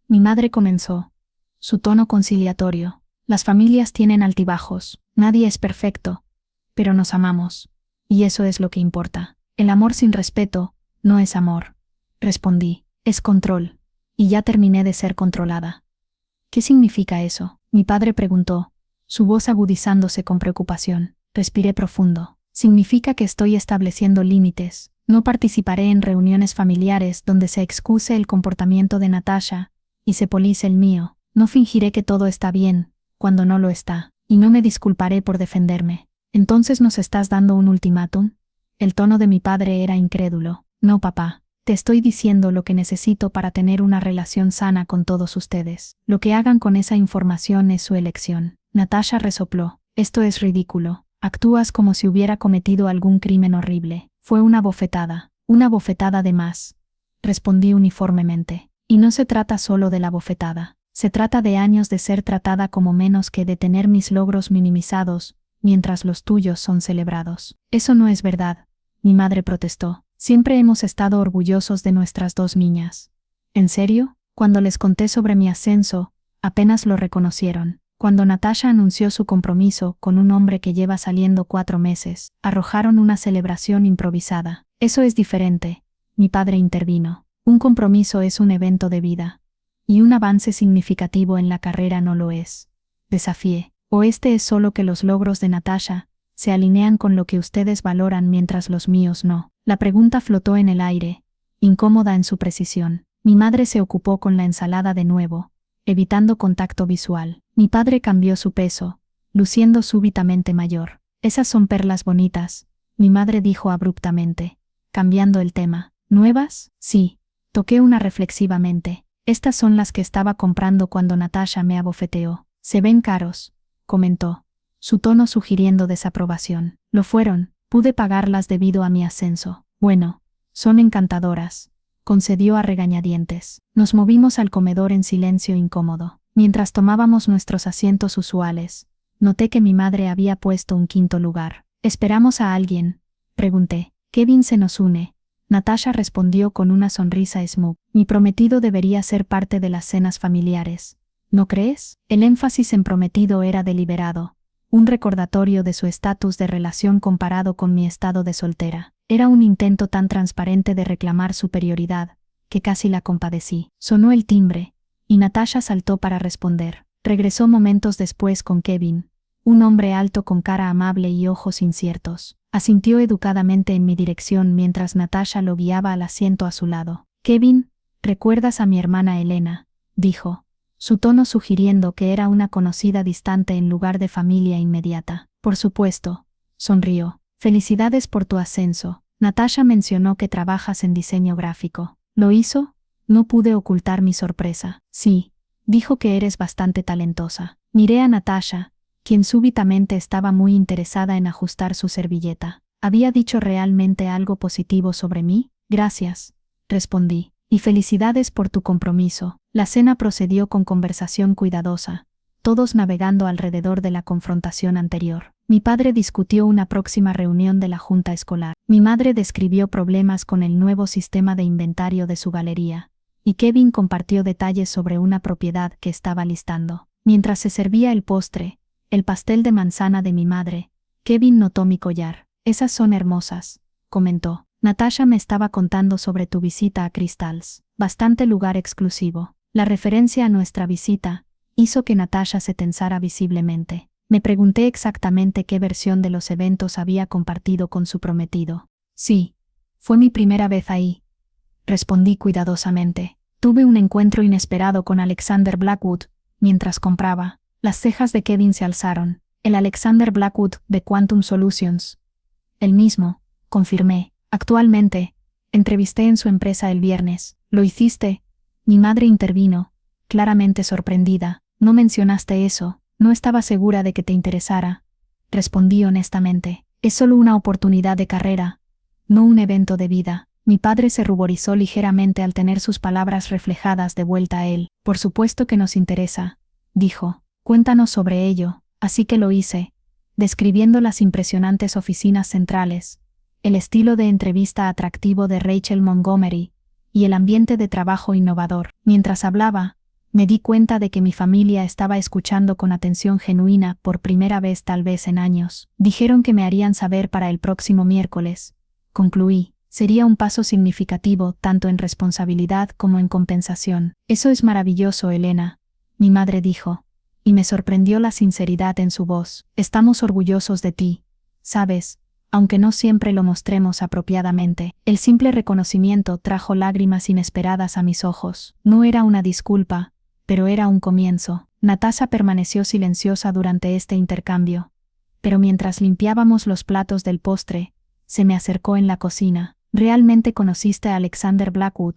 mi madre comenzó. Su tono conciliatorio. Las familias tienen altibajos. Nadie es perfecto. Pero nos amamos. Y eso es lo que importa. El amor sin respeto no es amor. Respondí. Es control. Y ya terminé de ser controlada. ¿Qué significa eso? Mi padre preguntó, su voz agudizándose con preocupación. Respiré profundo. Significa que estoy estableciendo límites. No participaré en reuniones familiares donde se excuse el comportamiento de Natasha y se police el mío. No fingiré que todo está bien, cuando no lo está, y no me disculparé por defenderme. ¿Entonces nos estás dando un ultimátum? El tono de mi padre era incrédulo. No, papá. Te estoy diciendo lo que necesito para tener una relación sana con todos ustedes. Lo que hagan con esa información es su elección. Natasha resopló. Esto es ridículo. Actúas como si hubiera cometido algún crimen horrible. Fue una bofetada de más. Respondí uniformemente. Y no se trata solo de la bofetada. Se trata de años de ser tratada como menos que de tener mis logros minimizados, mientras los tuyos son celebrados. Eso no es verdad. Mi madre protestó. Siempre hemos estado orgullosos de nuestras dos niñas. ¿En serio? Cuando les conté sobre mi ascenso, apenas lo reconocieron. Cuando Natasha anunció su compromiso con un hombre que lleva saliendo 4 meses, arrojaron una celebración improvisada. Eso es diferente. Mi padre intervino. Un compromiso es un evento de vida. Y un avance significativo en la carrera no lo es. Desafié. ¿O este es solo que los logros de Natasha se alinean con lo que ustedes valoran mientras los míos no? La pregunta flotó en el aire, incómoda en su precisión. Mi madre se ocupó con la ensalada de nuevo, evitando contacto visual. Mi padre cambió su peso, luciendo súbitamente mayor. Esas son perlas bonitas, mi madre dijo abruptamente, cambiando el tema. ¿Nuevas? Sí. Toqué una reflexivamente. Estas son las que estaba comprando cuando Natasha me abofeteó. Se ven caros, comentó, su tono sugiriendo desaprobación. Lo fueron. Pude pagarlas debido a mi ascenso. Bueno, son encantadoras, concedió a regañadientes. Nos movimos al comedor en silencio incómodo. Mientras tomábamos nuestros asientos usuales, noté que mi madre había puesto un quinto lugar. ¿Esperamos a alguien?, pregunté. Kevin se nos une. Natasha respondió con una sonrisa smooth. Mi prometido debería ser parte de las cenas familiares. ¿No crees? El énfasis en prometido era deliberado. Un recordatorio de su estatus de relación comparado con mi estado de soltera. Era un intento tan transparente de reclamar superioridad, que casi la compadecí. Sonó el timbre, y Natasha saltó para responder. Regresó momentos después con Kevin, un hombre alto con cara amable y ojos inciertos. Asintió educadamente en mi dirección mientras Natasha lo guiaba al asiento a su lado. Kevin, ¿recuerdas a mi hermana Elena?, dijo, su tono sugiriendo que era una conocida distante en lugar de familia inmediata. Por supuesto, sonrió. Felicidades por tu ascenso. Natasha mencionó que trabajas en diseño gráfico. ¿Lo hizo? No pude ocultar mi sorpresa. Sí, dijo que eres bastante talentosa. Miré a Natasha, quien súbitamente estaba muy interesada en ajustar su servilleta. ¿Había dicho realmente algo positivo sobre mí? Gracias, respondí. Y felicidades por tu compromiso. La cena procedió con conversación cuidadosa, todos navegando alrededor de la confrontación anterior. Mi padre discutió una próxima reunión de la junta escolar. Mi madre describió problemas con el nuevo sistema de inventario de su galería, y Kevin compartió detalles sobre una propiedad que estaba listando. Mientras se servía el postre, el pastel de manzana de mi madre, Kevin notó mi collar. Esas son hermosas, comentó. Natasha me estaba contando sobre tu visita a Crystals. Bastante lugar exclusivo. La referencia a nuestra visita hizo que Natasha se tensara visiblemente. Me pregunté exactamente qué versión de los eventos había compartido con su prometido. Sí, fue mi primera vez ahí, respondí cuidadosamente. Tuve un encuentro inesperado con Alexander Blackwood mientras compraba. Las cejas de Kevin se alzaron. El Alexander Blackwood de Quantum Solutions. El mismo, confirmé. Actualmente, entrevisté en su empresa el viernes. ¿Lo hiciste? Mi madre intervino, claramente sorprendida. No mencionaste eso. No estaba segura de que te interesara. Respondí honestamente. Es solo una oportunidad de carrera, no un evento de vida. Mi padre se ruborizó ligeramente al tener sus palabras reflejadas de vuelta a él. Por supuesto que nos interesa, dijo. Cuéntanos sobre ello. Así que lo hice, describiendo las impresionantes oficinas centrales, el estilo de entrevista atractivo de Rachel Montgomery y el ambiente de trabajo innovador. Mientras hablaba, me di cuenta de que mi familia estaba escuchando con atención genuina por primera vez tal vez en años. Dijeron que me harían saber para el próximo miércoles, concluí. Sería un paso significativo tanto en responsabilidad como en compensación. Eso es maravilloso, Elena, mi madre dijo, y me sorprendió la sinceridad en su voz. Estamos orgullosos de ti, sabes, aunque no siempre lo mostremos apropiadamente. El simple reconocimiento trajo lágrimas inesperadas a mis ojos. No era una disculpa, pero era un comienzo. Natasha permaneció silenciosa durante este intercambio, pero mientras limpiábamos los platos del postre, se me acercó en la cocina. ¿Realmente conociste a Alexander Blackwood?,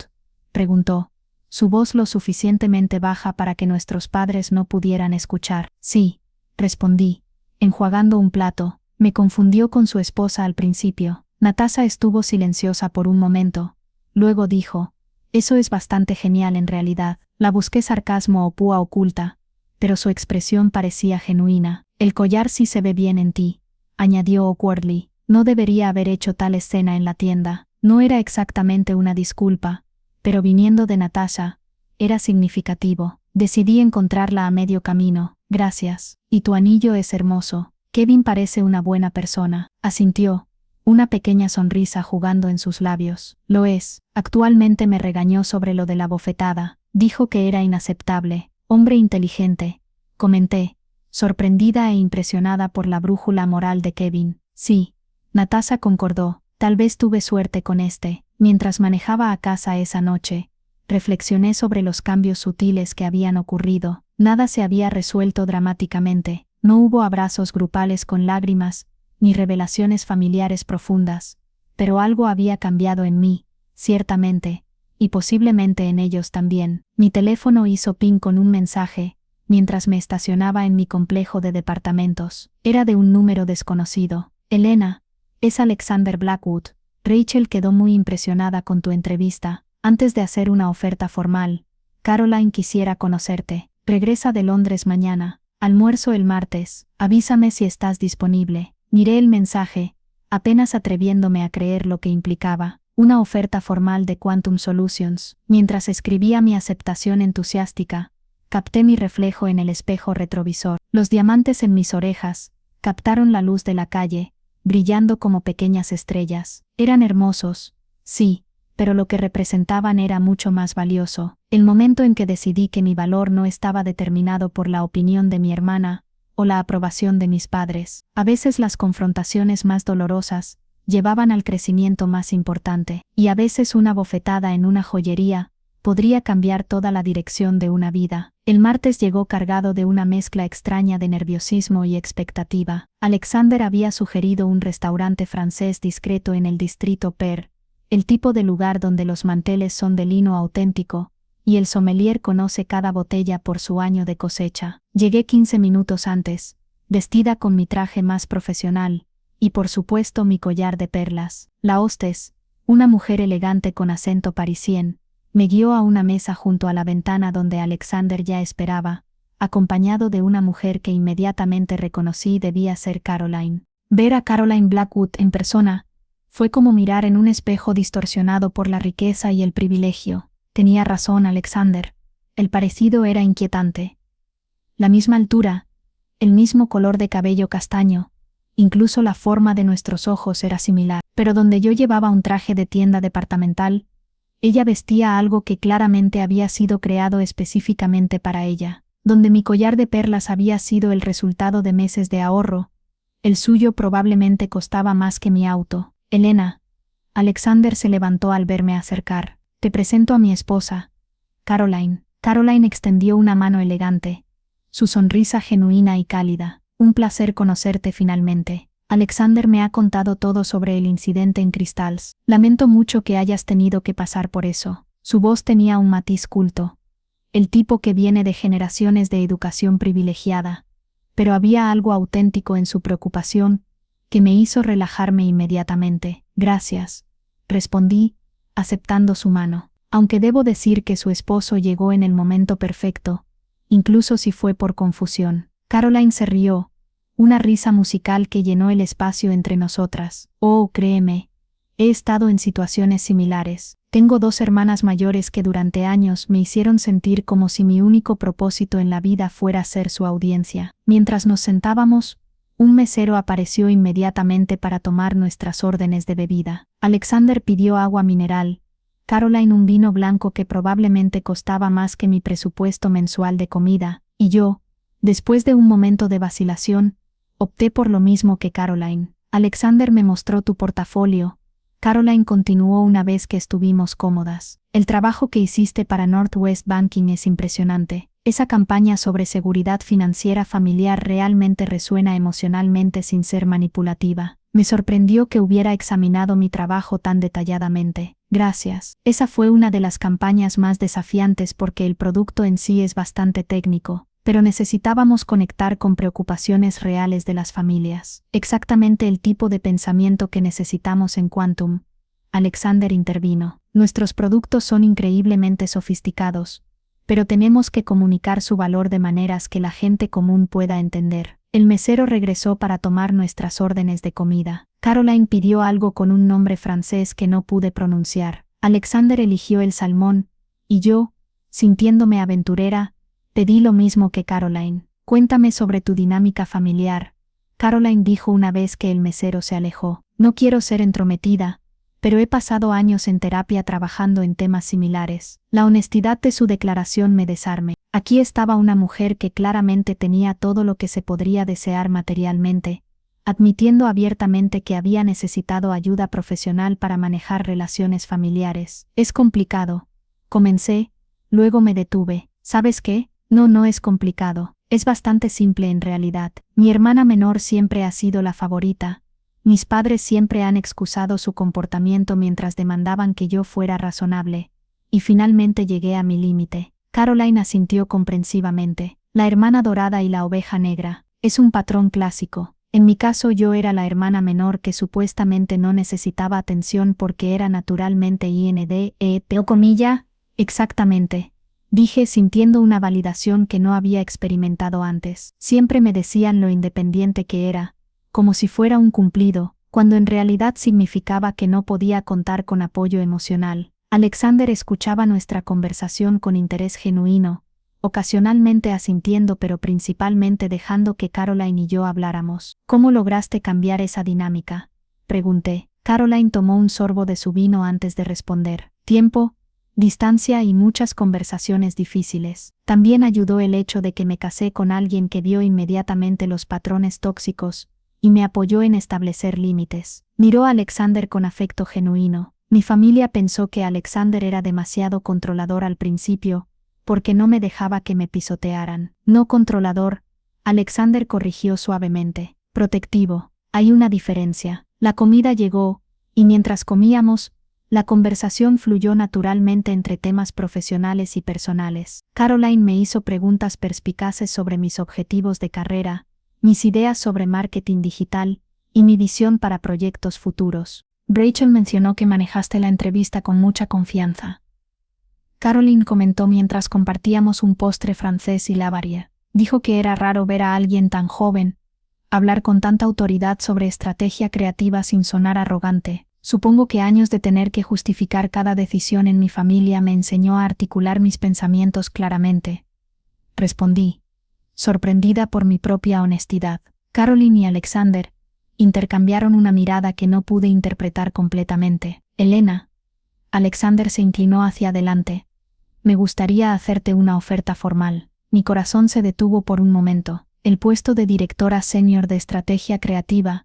preguntó, su voz lo suficientemente baja para que nuestros padres no pudieran escuchar. Sí, respondí, enjuagando un plato. Me confundió con su esposa al principio. Natasha estuvo silenciosa por un momento. Luego dijo, eso es bastante genial en realidad. La busqué sarcasmo o púa oculta, pero su expresión parecía genuina. El collar sí se ve bien en ti, añadió awkwardly. No debería haber hecho tal escena en la tienda. No era exactamente una disculpa, pero viniendo de Natasha, era significativo. Decidí encontrarla a medio camino. Gracias. Y tu anillo es hermoso. Kevin parece una buena persona, asintió, una pequeña sonrisa jugando en sus labios. Lo es. Actualmente me regañó sobre lo de la bofetada. Dijo que era inaceptable. Hombre inteligente, comenté, sorprendida e impresionada por la brújula moral de Kevin. Sí. Natasha concordó. Tal vez tuve suerte con este. Mientras manejaba a casa esa noche, reflexioné sobre los cambios sutiles que habían ocurrido. Nada se había resuelto dramáticamente. No hubo abrazos grupales con lágrimas, ni revelaciones familiares profundas. Pero algo había cambiado en mí, ciertamente, y posiblemente en ellos también. Mi teléfono hizo ping con un mensaje, mientras me estacionaba en mi complejo de departamentos. Era de un número desconocido. Elena, es Alexander Blackwood. Rachel quedó muy impresionada con tu entrevista. Antes de hacer una oferta formal, Caroline quisiera conocerte. Regresa de Londres mañana. Almuerzo el martes. Avísame si estás disponible. Miré el mensaje, apenas atreviéndome a creer lo que implicaba. Una oferta formal de Quantum Solutions. Mientras escribía mi aceptación entusiástica, capté mi reflejo en el espejo retrovisor. Los diamantes en mis orejas captaron la luz de la calle, brillando como pequeñas estrellas. Eran hermosos, sí, pero lo que representaban era mucho más valioso. El momento en que decidí que mi valor no estaba determinado por la opinión de mi hermana o la aprobación de mis padres. A veces las confrontaciones más dolorosas llevaban al crecimiento más importante, y a veces una bofetada en una joyería podría cambiar toda la dirección de una vida. El martes llegó cargado de una mezcla extraña de nerviosismo y expectativa. Alexander había sugerido un restaurante francés discreto en el distrito Per, el tipo de lugar donde los manteles son de lino auténtico, y el sommelier conoce cada botella por su año de cosecha. Llegué 15 minutos antes, vestida con mi traje más profesional, y por supuesto mi collar de perlas. La hostess, una mujer elegante con acento parisien, me guió a una mesa junto a la ventana donde Alexander ya esperaba, acompañado de una mujer que inmediatamente reconocí debía ser Caroline. Ver a Caroline Blackwood en persona fue como mirar en un espejo distorsionado por la riqueza y el privilegio. Tenía razón Alexander. El parecido era inquietante. La misma altura, el mismo color de cabello castaño, incluso la forma de nuestros ojos era similar. Pero donde yo llevaba un traje de tienda departamental, ella vestía algo que claramente había sido creado específicamente para ella. Donde mi collar de perlas había sido el resultado de meses de ahorro, el suyo probablemente costaba más que mi auto. Elena. Alexander se levantó al verme acercar. Te presento a mi esposa, Caroline. Caroline extendió una mano elegante, su sonrisa genuina y cálida. Un placer conocerte finalmente. Alexander me ha contado todo sobre el incidente en Crystals. Lamento mucho que hayas tenido que pasar por eso. Su voz tenía un matiz culto. El tipo que viene de generaciones de educación privilegiada. Pero había algo auténtico en su preocupación que me hizo relajarme inmediatamente. Gracias, respondí, aceptando su mano. Aunque debo decir que su esposo llegó en el momento perfecto, incluso si fue por confusión. Caroline se rió, una risa musical que llenó el espacio entre nosotras. Oh, créeme, he estado en situaciones similares. Tengo 2 hermanas mayores que durante años me hicieron sentir como si mi único propósito en la vida fuera ser su audiencia. Mientras nos sentábamos, un mesero apareció inmediatamente para tomar nuestras órdenes de bebida. Alexander pidió agua mineral, Caroline un vino blanco que probablemente costaba más que mi presupuesto mensual de comida, y yo, después de un momento de vacilación, opté por lo mismo que Caroline. Alexander me mostró tu portafolio. Caroline continuó una vez que estuvimos cómodas. El trabajo que hiciste para Northwest Banking es impresionante. Esa campaña sobre seguridad financiera familiar realmente resuena emocionalmente sin ser manipulativa. Me sorprendió que hubiera examinado mi trabajo tan detalladamente. Gracias. Esa fue una de las campañas más desafiantes porque el producto en sí es bastante técnico, pero necesitábamos conectar con preocupaciones reales de las familias. Exactamente el tipo de pensamiento que necesitamos en Quantum. Alexander intervino. Nuestros productos son increíblemente sofisticados, pero tenemos que comunicar su valor de maneras que la gente común pueda entender. El mesero regresó para tomar nuestras órdenes de comida. Caroline pidió algo con un nombre francés que no pude pronunciar. Alexander eligió el salmón, y yo, sintiéndome aventurera, pedí lo mismo que Caroline. Cuéntame sobre tu dinámica familiar, Caroline dijo una vez que el mesero se alejó. No quiero ser entrometida, pero he pasado años en terapia trabajando en temas similares. La honestidad de su declaración me desarme. Aquí estaba una mujer que claramente tenía todo lo que se podría desear materialmente, admitiendo abiertamente que había necesitado ayuda profesional para manejar relaciones familiares. Es complicado. Comencé, luego me detuve. ¿Sabes qué? No es complicado. Es bastante simple en realidad. Mi hermana menor siempre ha sido la favorita. Mis padres siempre han excusado su comportamiento mientras demandaban que yo fuera razonable. Y finalmente llegué a mi límite. Caroline asintió comprensivamente. La hermana dorada y la oveja negra. Es un patrón clásico. En mi caso yo era la hermana menor que supuestamente no necesitaba atención porque era naturalmente INDEP. Exactamente. Dije sintiendo una validación que no había experimentado antes. Siempre me decían lo independiente que era, como si fuera un cumplido, cuando en realidad significaba que no podía contar con apoyo emocional. Alexander escuchaba nuestra conversación con interés genuino, ocasionalmente asintiendo pero principalmente dejando que Caroline y yo habláramos. ¿Cómo lograste cambiar esa dinámica?, pregunté. Caroline tomó un sorbo de su vino antes de responder. Tiempo, distancia y muchas conversaciones difíciles. También ayudó el hecho de que me casé con alguien que vio inmediatamente los patrones tóxicos y me apoyó en establecer límites. Miró a Alexander con afecto genuino. Mi familia pensó que Alexander era demasiado controlador al principio, porque no me dejaba que me pisotearan. No controlador, Alexander corrigió suavemente. Protectivo. Hay una diferencia. La comida llegó, y mientras comíamos, la conversación fluyó naturalmente entre temas profesionales y personales. Caroline me hizo preguntas perspicaces sobre mis objetivos de carrera, mis ideas sobre marketing digital y mi visión para proyectos futuros. Rachel mencionó que manejaste la entrevista con mucha confianza. Caroline comentó mientras compartíamos un postre francés y la varia. Dijo que era raro ver a alguien tan joven hablar con tanta autoridad sobre estrategia creativa sin sonar arrogante. Supongo que años de tener que justificar cada decisión en mi familia me enseñó a articular mis pensamientos claramente. Respondí, sorprendida por mi propia honestidad. Caroline y Alexander intercambiaron una mirada que no pude interpretar completamente. Elena. Alexander se inclinó hacia adelante. Me gustaría hacerte una oferta formal. Mi corazón se detuvo por un momento. El puesto de directora senior de estrategia creativa,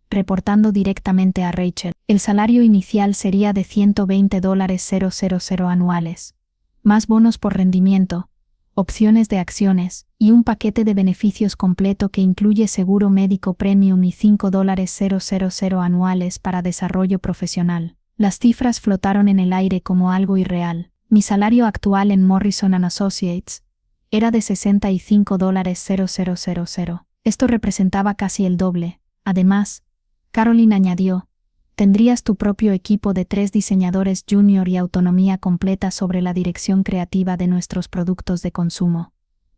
reportando directamente a Rachel. El salario inicial sería de $120,000 anuales, más bonos por rendimiento, opciones de acciones, y un paquete de beneficios completo que incluye seguro médico premium y $5,000 anuales para desarrollo profesional. Las cifras flotaron en el aire como algo irreal. Mi salario actual en Morrison & Associates era de $65,000. Esto representaba casi el doble. Además, Caroline añadió, tendrías tu propio equipo de 3 diseñadores junior y autonomía completa sobre la dirección creativa de nuestros productos de consumo.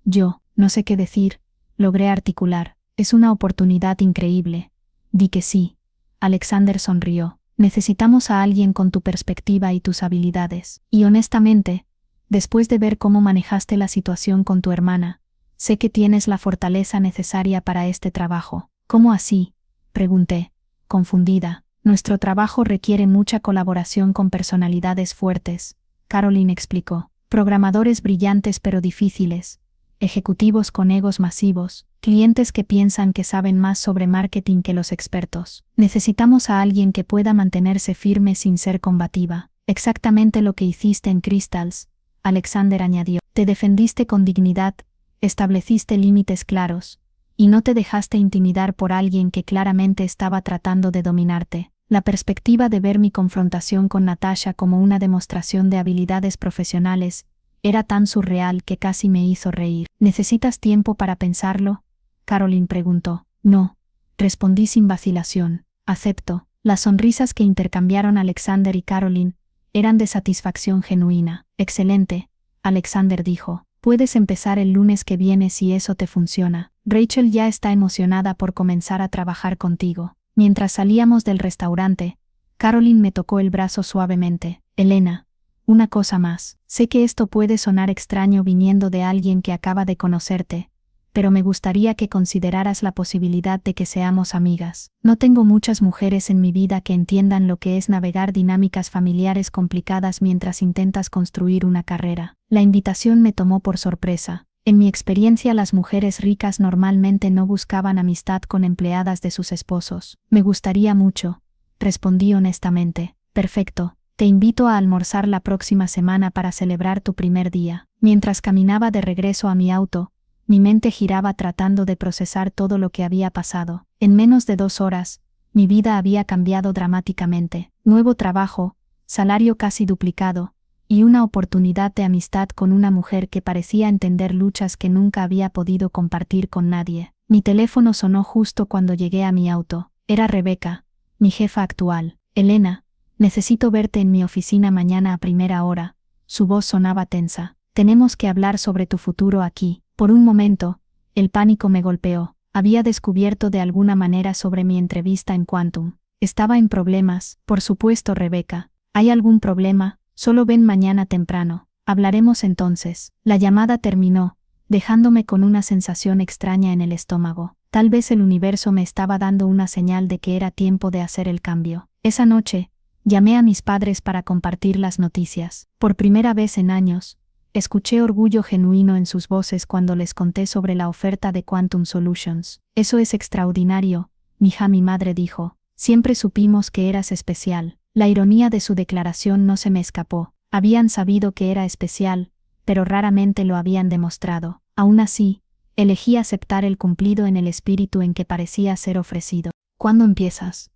Yo, no sé qué decir, logré articular. Es una oportunidad increíble. Di que sí. Alexander sonrió. Necesitamos a alguien con tu perspectiva y tus habilidades. Y honestamente, después de ver cómo manejaste la situación con tu hermana, sé que tienes la fortaleza necesaria para este trabajo. ¿Cómo así?, pregunté, confundida. Nuestro trabajo requiere mucha colaboración con personalidades fuertes, Caroline explicó. Programadores brillantes pero difíciles, ejecutivos con egos masivos, clientes que piensan que saben más sobre marketing que los expertos. Necesitamos a alguien que pueda mantenerse firme sin ser combativa. Exactamente lo que hiciste en Crystals, Alexander añadió. Te defendiste con dignidad, estableciste límites claros, y no te dejaste intimidar por alguien que claramente estaba tratando de dominarte. La perspectiva de ver mi confrontación con Natasha como una demostración de habilidades profesionales era tan surreal que casi me hizo reír. ¿Necesitas tiempo para pensarlo?, Caroline preguntó. No, respondí sin vacilación. Acepto. Las sonrisas que intercambiaron Alexander y Caroline eran de satisfacción genuina. Excelente, Alexander dijo. Puedes empezar el lunes que viene si eso te funciona. Rachel ya está emocionada por comenzar a trabajar contigo. Mientras salíamos del restaurante, Caroline me tocó el brazo suavemente. Elena, una cosa más. Sé que esto puede sonar extraño viniendo de alguien que acaba de conocerte, pero me gustaría que consideraras la posibilidad de que seamos amigas. No tengo muchas mujeres en mi vida que entiendan lo que es navegar dinámicas familiares complicadas mientras intentas construir una carrera. La invitación me tomó por sorpresa. En mi experiencia, las mujeres ricas normalmente no buscaban amistad con empleadas de sus esposos. Me gustaría mucho, respondí honestamente. Perfecto, te invito a almorzar la próxima semana para celebrar tu primer día. Mientras caminaba de regreso a mi auto, mi mente giraba tratando de procesar todo lo que había pasado. En menos de 2 horas, mi vida había cambiado dramáticamente. Nuevo trabajo, salario casi duplicado, y una oportunidad de amistad con una mujer que parecía entender luchas que nunca había podido compartir con nadie. Mi teléfono sonó justo cuando llegué a mi auto. Era Rebecca, mi jefa actual. Elena, necesito verte en mi oficina mañana a primera hora. Su voz sonaba tensa. Tenemos que hablar sobre tu futuro aquí. Por un momento, el pánico me golpeó. Había descubierto de alguna manera sobre mi entrevista en Quantum. Estaba en problemas. Por supuesto, Rebecca. ¿Hay algún problema? Solo ven mañana temprano. Hablaremos entonces. La llamada terminó, dejándome con una sensación extraña en el estómago. Tal vez el universo me estaba dando una señal de que era tiempo de hacer el cambio. Esa noche, llamé a mis padres para compartir las noticias. Por primera vez en años, escuché orgullo genuino en sus voces cuando les conté sobre la oferta de Quantum Solutions. Eso es extraordinario, mija, mi madre dijo. Siempre supimos que eras especial. La ironía de su declaración no se me escapó. Habían sabido que era especial, pero raramente lo habían demostrado. Aún así, elegí aceptar el cumplido en el espíritu en que parecía ser ofrecido. ¿Cuándo empiezas?,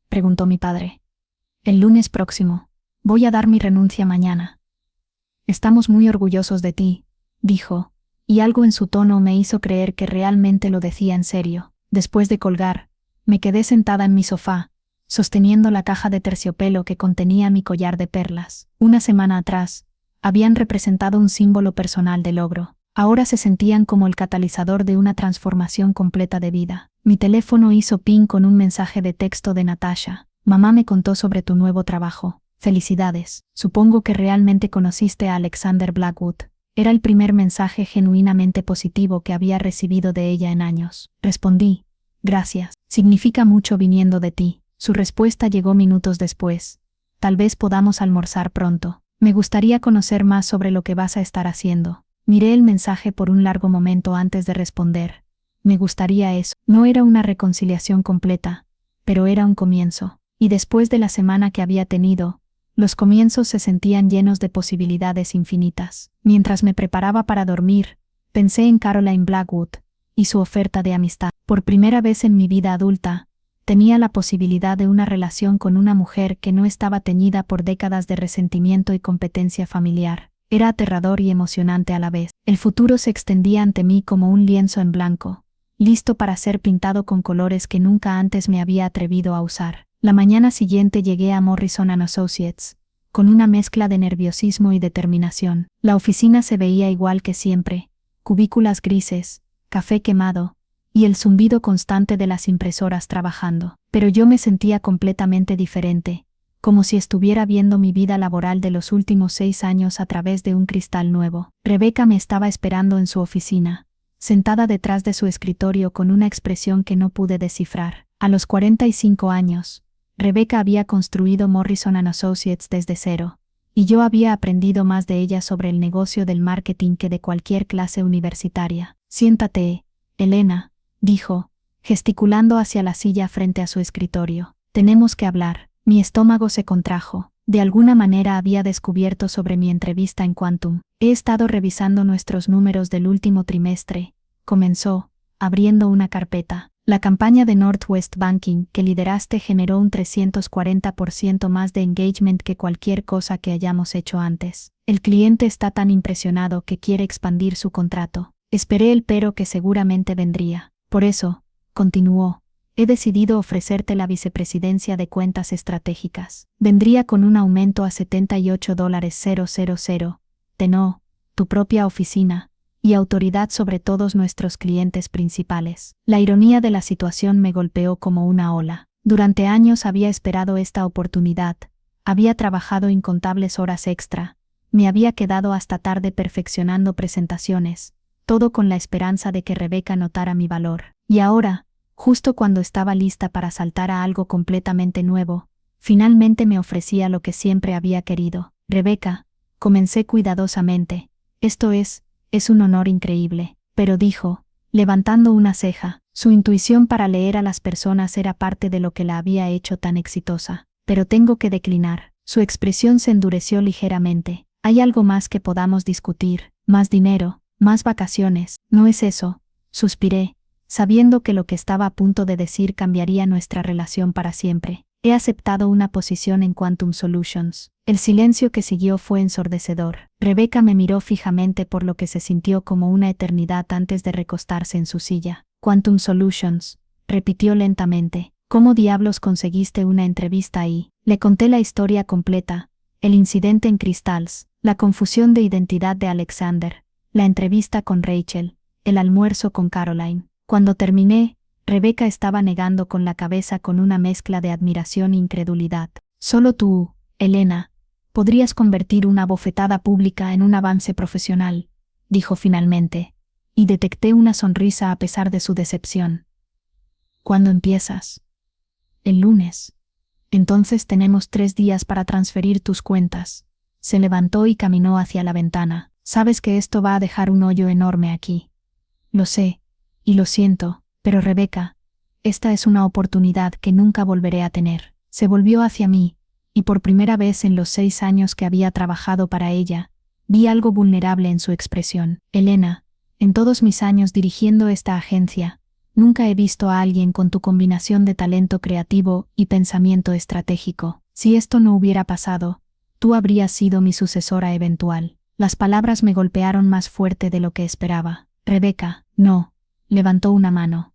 preguntó mi padre. El lunes próximo. Voy a dar mi renuncia mañana. Estamos muy orgullosos de ti, dijo, y algo en su tono me hizo creer que realmente lo decía en serio. Después de colgar, me quedé sentada en mi sofá, sosteniendo la caja de terciopelo que contenía mi collar de perlas. Una semana atrás, habían representado un símbolo personal de logro. Ahora se sentían como el catalizador de una transformación completa de vida. Mi teléfono hizo ping con un mensaje de texto de Natasha. Mamá me contó sobre tu nuevo trabajo. Felicidades. Supongo que realmente conociste a Alexander Blackwood. Era el primer mensaje genuinamente positivo que había recibido de ella en años. Respondí. Gracias. Significa mucho viniendo de ti. Su respuesta llegó minutos después. Tal vez podamos almorzar pronto. Me gustaría conocer más sobre lo que vas a estar haciendo. Miré el mensaje por un largo momento antes de responder. Me gustaría eso. No era una reconciliación completa, pero era un comienzo. Y después de la semana que había tenido, los comienzos se sentían llenos de posibilidades infinitas. Mientras me preparaba para dormir, pensé en Caroline Blackwood y su oferta de amistad. Por primera vez en mi vida adulta, tenía la posibilidad de una relación con una mujer que no estaba teñida por décadas de resentimiento y competencia familiar. Era aterrador y emocionante a la vez. El futuro se extendía ante mí como un lienzo en blanco, listo para ser pintado con colores que nunca antes me había atrevido a usar. La mañana siguiente llegué a Morrison & Associates, con una mezcla de nerviosismo y determinación. La oficina se veía igual que siempre, cubículas grises, café quemado, y el zumbido constante de las impresoras trabajando. Pero yo me sentía completamente diferente, como si estuviera viendo mi vida laboral de los últimos 6 años a través de un cristal nuevo. Rebecca me estaba esperando en su oficina, sentada detrás de su escritorio con una expresión que no pude descifrar. A los 45 años, Rebecca había construido Morrison & Associates desde cero, y yo había aprendido más de ella sobre el negocio del marketing que de cualquier clase universitaria. «Siéntate, Elena», dijo, gesticulando hacia la silla frente a su escritorio. «Tenemos que hablar». Mi estómago se contrajo. De alguna manera había descubierto sobre mi entrevista en Quantum. «He estado revisando nuestros números del último trimestre», comenzó, abriendo una carpeta. «La campaña de Northwest Banking que lideraste generó un 340% más de engagement que cualquier cosa que hayamos hecho antes. El cliente está tan impresionado que quiere expandir su contrato». Esperé el pero que seguramente vendría. «Por eso», continuó, «he decidido ofrecerte la vicepresidencia de cuentas estratégicas. Vendría con un aumento a $78,000, no, tu propia oficina, y autoridad sobre todos nuestros clientes principales». La ironía de la situación me golpeó como una ola. Durante años había esperado esta oportunidad, había trabajado incontables horas extra, me había quedado hasta tarde perfeccionando presentaciones, todo con la esperanza de que Rebecca notara mi valor. Y ahora, justo cuando estaba lista para saltar a algo completamente nuevo, finalmente me ofrecía lo que siempre había querido. «Rebecca», comencé cuidadosamente, «esto es un honor increíble», pero dijo, levantando una ceja. Su intuición para leer a las personas era parte de lo que la había hecho tan exitosa. «Pero tengo que declinar». Su expresión se endureció ligeramente. «Hay algo más que podamos discutir, más dinero, más vacaciones». «No es eso», suspiré, sabiendo que lo que estaba a punto de decir cambiaría nuestra relación para siempre. «He aceptado una posición en Quantum Solutions». El silencio que siguió fue ensordecedor. Rebecca me miró fijamente por lo que se sintió como una eternidad antes de recostarse en su silla. «Quantum Solutions», repitió lentamente. «¿Cómo diablos conseguiste una entrevista ahí?» Le conté la historia completa, el incidente en Crystals, la confusión de identidad de Alexander, la entrevista con Rachel, el almuerzo con Caroline. Cuando terminé, Rebecca estaba negando con la cabeza con una mezcla de admiración e incredulidad. «Solo tú, Elena, podrías convertir una bofetada pública en un avance profesional», dijo finalmente, y detecté una sonrisa a pesar de su decepción. «¿Cuándo empiezas?» «El lunes». «Entonces tenemos 3 días para transferir tus cuentas». Se levantó y caminó hacia la ventana. «Sabes que esto va a dejar un hoyo enorme aquí». «Lo sé, y lo siento, pero Rebecca, esta es una oportunidad que nunca volveré a tener». Se volvió hacia mí, y por primera vez en los 6 años que había trabajado para ella, vi algo vulnerable en su expresión. «Elena, en todos mis años dirigiendo esta agencia, nunca he visto a alguien con tu combinación de talento creativo y pensamiento estratégico. Si esto no hubiera pasado, tú habrías sido mi sucesora eventual». Las palabras me golpearon más fuerte de lo que esperaba. «Rebecca, no», levantó una mano.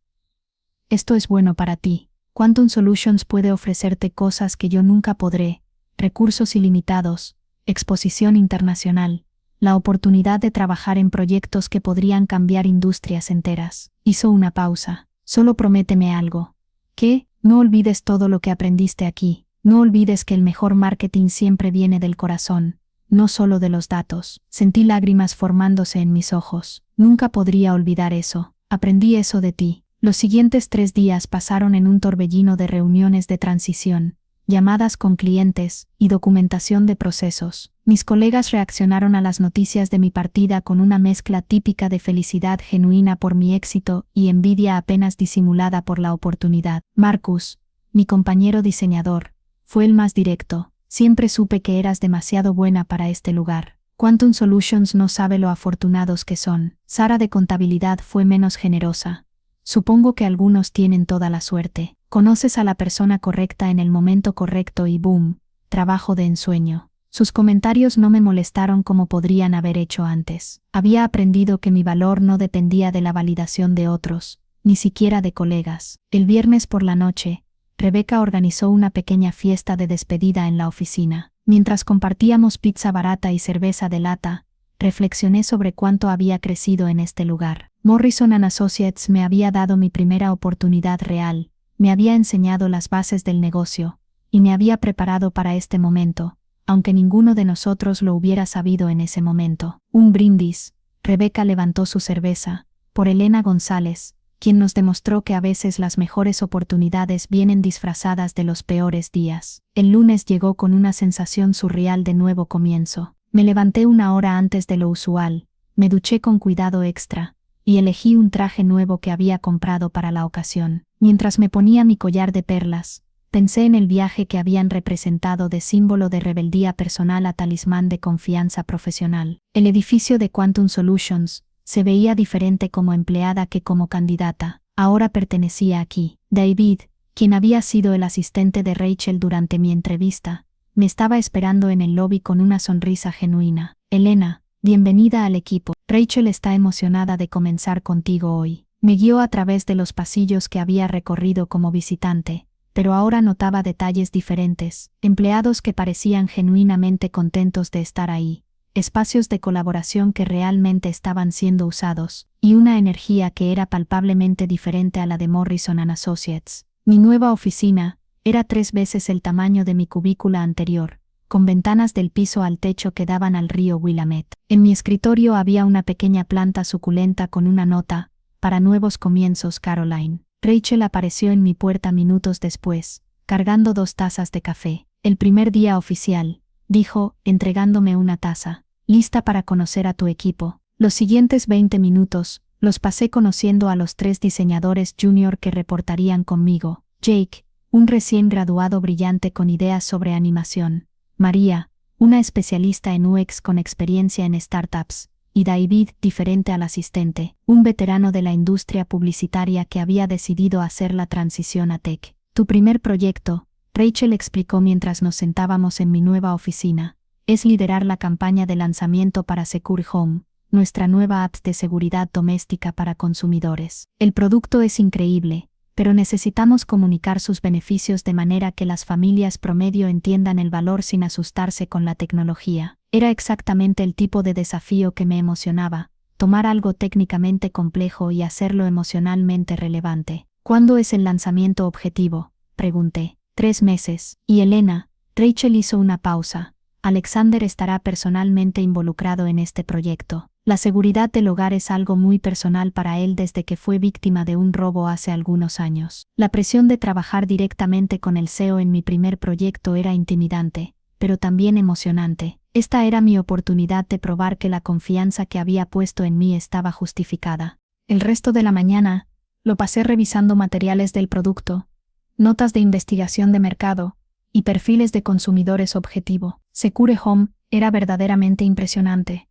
«Esto es bueno para ti. Quantum Solutions puede ofrecerte cosas que yo nunca podré, recursos ilimitados, exposición internacional, la oportunidad de trabajar en proyectos que podrían cambiar industrias enteras». Hizo una pausa. «Solo prométeme algo. ¿Qué? No olvides todo lo que aprendiste aquí. No olvides que el mejor marketing siempre viene del corazón, no solo de los datos». Sentí lágrimas formándose en mis ojos. «Nunca podría olvidar eso. Aprendí eso de ti». Los siguientes 3 días pasaron en un torbellino de reuniones de transición, llamadas con clientes y documentación de procesos. Mis colegas reaccionaron a las noticias de mi partida con una mezcla típica de felicidad genuina por mi éxito y envidia apenas disimulada por la oportunidad. Marcus, mi compañero diseñador, fue el más directo. Siempre supe que eras demasiado buena para este lugar. Quantum Solutions no sabe lo afortunados que son. Sara de contabilidad fue menos generosa. Supongo que algunos tienen toda la suerte. Conoces a la persona correcta en el momento correcto y boom, trabajo de ensueño. Sus comentarios no me molestaron como podrían haber hecho antes. Había aprendido que mi valor no dependía de la validación de otros, ni siquiera de colegas. El viernes por la noche, Rebecca organizó una pequeña fiesta de despedida en la oficina. Mientras compartíamos pizza barata y cerveza de lata, reflexioné sobre cuánto había crecido en este lugar. Morrison & Associates me había dado mi primera oportunidad real, me había enseñado las bases del negocio, y me había preparado para este momento, aunque ninguno de nosotros lo hubiera sabido en ese momento. Un brindis. Rebecca levantó su cerveza, por Elena González, quien nos demostró que a veces las mejores oportunidades vienen disfrazadas de los peores días. El lunes llegó con una sensación surreal de nuevo comienzo. Me levanté una hora antes de lo usual, me duché con cuidado extra, y elegí un traje nuevo que había comprado para la ocasión. Mientras me ponía mi collar de perlas, pensé en el viaje que habían representado de símbolo de rebeldía personal a talismán de confianza profesional. El edificio de Quantum Solutions se veía diferente como empleada que como candidata. Ahora pertenecía aquí. David, quien había sido el asistente de Rachel durante mi entrevista, me estaba esperando en el lobby con una sonrisa genuina. Elena, bienvenida al equipo. Rachel está emocionada de comenzar contigo hoy. Me guió a través de los pasillos que había recorrido como visitante, pero ahora notaba detalles diferentes, empleados que parecían genuinamente contentos de estar ahí, espacios de colaboración que realmente estaban siendo usados, y una energía que era palpablemente diferente a la de Morrison & Associates. Mi nueva oficina era 3 veces el tamaño de mi cubícula anterior, con ventanas del piso al techo que daban al río Willamette. En mi escritorio había una pequeña planta suculenta con una nota: para nuevos comienzos, Caroline. Rachel apareció en mi puerta minutos después, cargando 2 tazas de café. El primer día oficial, dijo, entregándome una taza. Lista para conocer a tu equipo. Los siguientes 20 minutos, los pasé conociendo a los 3 diseñadores junior que reportarían conmigo. Jake, un recién graduado brillante con ideas sobre animación. María, una especialista en UX con experiencia en startups. Y David, diferente al asistente, un veterano de la industria publicitaria que había decidido hacer la transición a tech. Tu primer proyecto, Rachel explicó mientras nos sentábamos en mi nueva oficina, es liderar la campaña de lanzamiento para Secure Home, nuestra nueva app de seguridad doméstica para consumidores. El producto es increíble, pero necesitamos comunicar sus beneficios de manera que las familias promedio entiendan el valor sin asustarse con la tecnología. Era exactamente el tipo de desafío que me emocionaba, tomar algo técnicamente complejo y hacerlo emocionalmente relevante. ¿Cuándo es el lanzamiento objetivo?, pregunté. 3 meses. Y Elena, Rachel hizo una pausa. Alexander estará personalmente involucrado en este proyecto. La seguridad del hogar es algo muy personal para él desde que fue víctima de un robo hace algunos años. La presión de trabajar directamente con el CEO en mi primer proyecto era intimidante, pero también emocionante. Esta era mi oportunidad de probar que la confianza que había puesto en mí estaba justificada. El resto de la mañana, lo pasé revisando materiales del producto, notas de investigación de mercado, y perfiles de consumidores objetivo. Secure Home era verdaderamente impresionante.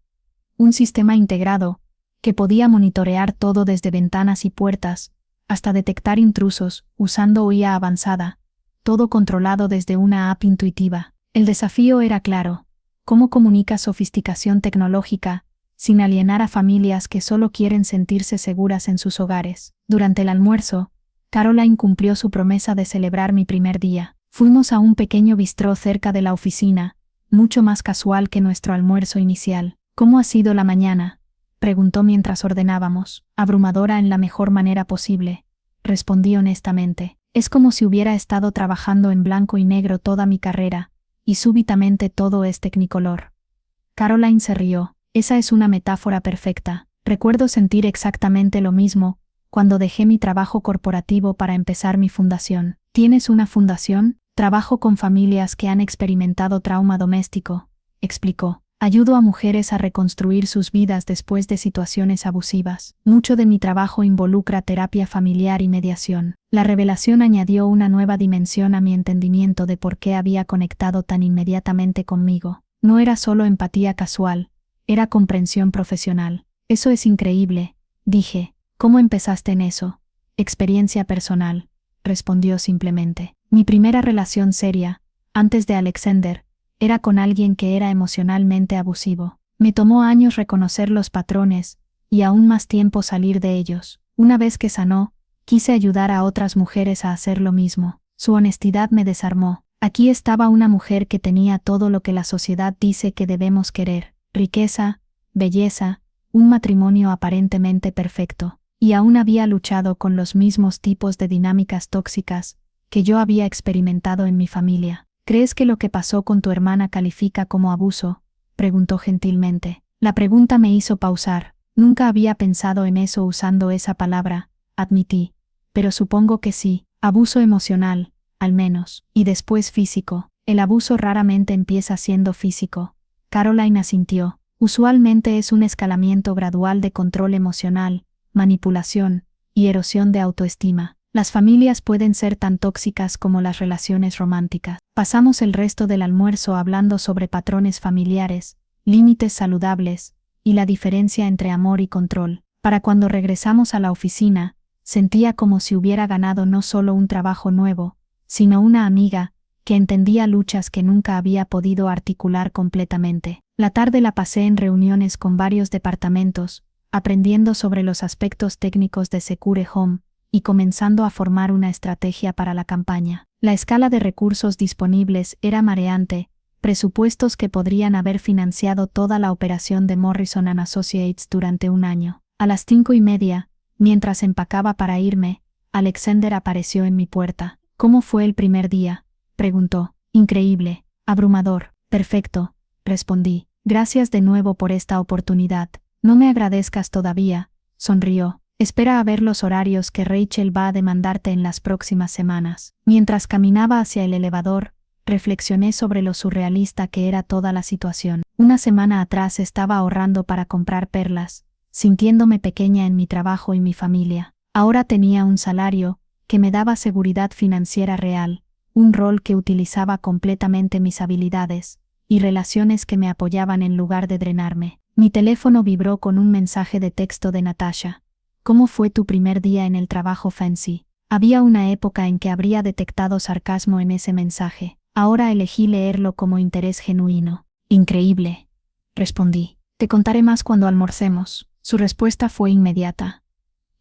Un sistema integrado, que podía monitorear todo desde ventanas y puertas, hasta detectar intrusos, usando IA avanzada, todo controlado desde una app intuitiva. El desafío era claro: ¿cómo comunicas sofisticación tecnológica sin alienar a familias que solo quieren sentirse seguras en sus hogares? Durante el almuerzo, Caroline cumplió su promesa de celebrar mi primer día. Fuimos a un pequeño bistró cerca de la oficina, mucho más casual que nuestro almuerzo inicial. ¿Cómo ha sido la mañana?, preguntó mientras ordenábamos. Abrumadora en la mejor manera posible, respondí honestamente. Es como si hubiera estado trabajando en blanco y negro toda mi carrera, y súbitamente todo es tecnicolor. Caroline se rió. Esa es una metáfora perfecta. Recuerdo sentir exactamente lo mismo cuando dejé mi trabajo corporativo para empezar mi fundación. ¿Tienes una fundación?, Trabajo con familias que han experimentado trauma doméstico, explicó. Ayudo a mujeres a reconstruir sus vidas después de situaciones abusivas. Mucho de mi trabajo involucra terapia familiar y mediación. La revelación añadió una nueva dimensión a mi entendimiento de por qué había conectado tan inmediatamente conmigo. No era solo empatía casual, era comprensión profesional. Eso es increíble, dije. ¿Cómo empezaste en eso? Experiencia personal, respondió simplemente. Mi primera relación seria, antes de Alexander, era con alguien que era emocionalmente abusivo. Me tomó años reconocer los patrones, y aún más tiempo salir de ellos. Una vez que sanó, quise ayudar a otras mujeres a hacer lo mismo. Su honestidad me desarmó. Aquí estaba una mujer que tenía todo lo que la sociedad dice que debemos querer: riqueza, belleza, un matrimonio aparentemente perfecto. Y aún había luchado con los mismos tipos de dinámicas tóxicas que yo había experimentado en mi familia. ¿Crees que lo que pasó con tu hermana califica como abuso?, preguntó gentilmente. La pregunta me hizo pausar. Nunca había pensado en eso usando esa palabra, admití. Pero supongo que sí. Abuso emocional, al menos. Y después físico. El abuso raramente empieza siendo físico. Caroline asintió. Usualmente es un escalamiento gradual de control emocional, manipulación y erosión de autoestima. Las familias pueden ser tan tóxicas como las relaciones románticas. Pasamos el resto del almuerzo hablando sobre patrones familiares, límites saludables y la diferencia entre amor y control. Para cuando regresamos a la oficina, sentía como si hubiera ganado no solo un trabajo nuevo, sino una amiga que entendía luchas que nunca había podido articular completamente. La tarde la pasé en reuniones con varios departamentos, aprendiendo sobre los aspectos técnicos de Secure Home y comenzando a formar una estrategia para la campaña. La escala de recursos disponibles era mareante, presupuestos que podrían haber financiado toda la operación de Morrison & Associates durante un año. A las 5:30, mientras empacaba para irme, Alexander apareció en mi puerta. ¿Cómo fue el primer día?, preguntó. Increíble, abrumador, perfecto, respondí. Gracias de nuevo por esta oportunidad. No me agradezcas todavía, sonrió. Espera a ver los horarios que Rachel va a demandarte en las próximas semanas. Mientras caminaba hacia el elevador, reflexioné sobre lo surrealista que era toda la situación. Una semana atrás estaba ahorrando para comprar perlas, sintiéndome pequeña en mi trabajo y mi familia. Ahora tenía un salario que me daba seguridad financiera real, un rol que utilizaba completamente mis habilidades, y relaciones que me apoyaban en lugar de drenarme. Mi teléfono vibró con un mensaje de texto de Natasha. ¿Cómo fue tu primer día en el trabajo, Fancy? Había una época en que habría detectado sarcasmo en ese mensaje. Ahora elegí leerlo como interés genuino. Increíble, respondí. Te contaré más cuando almorcemos. Su respuesta fue inmediata.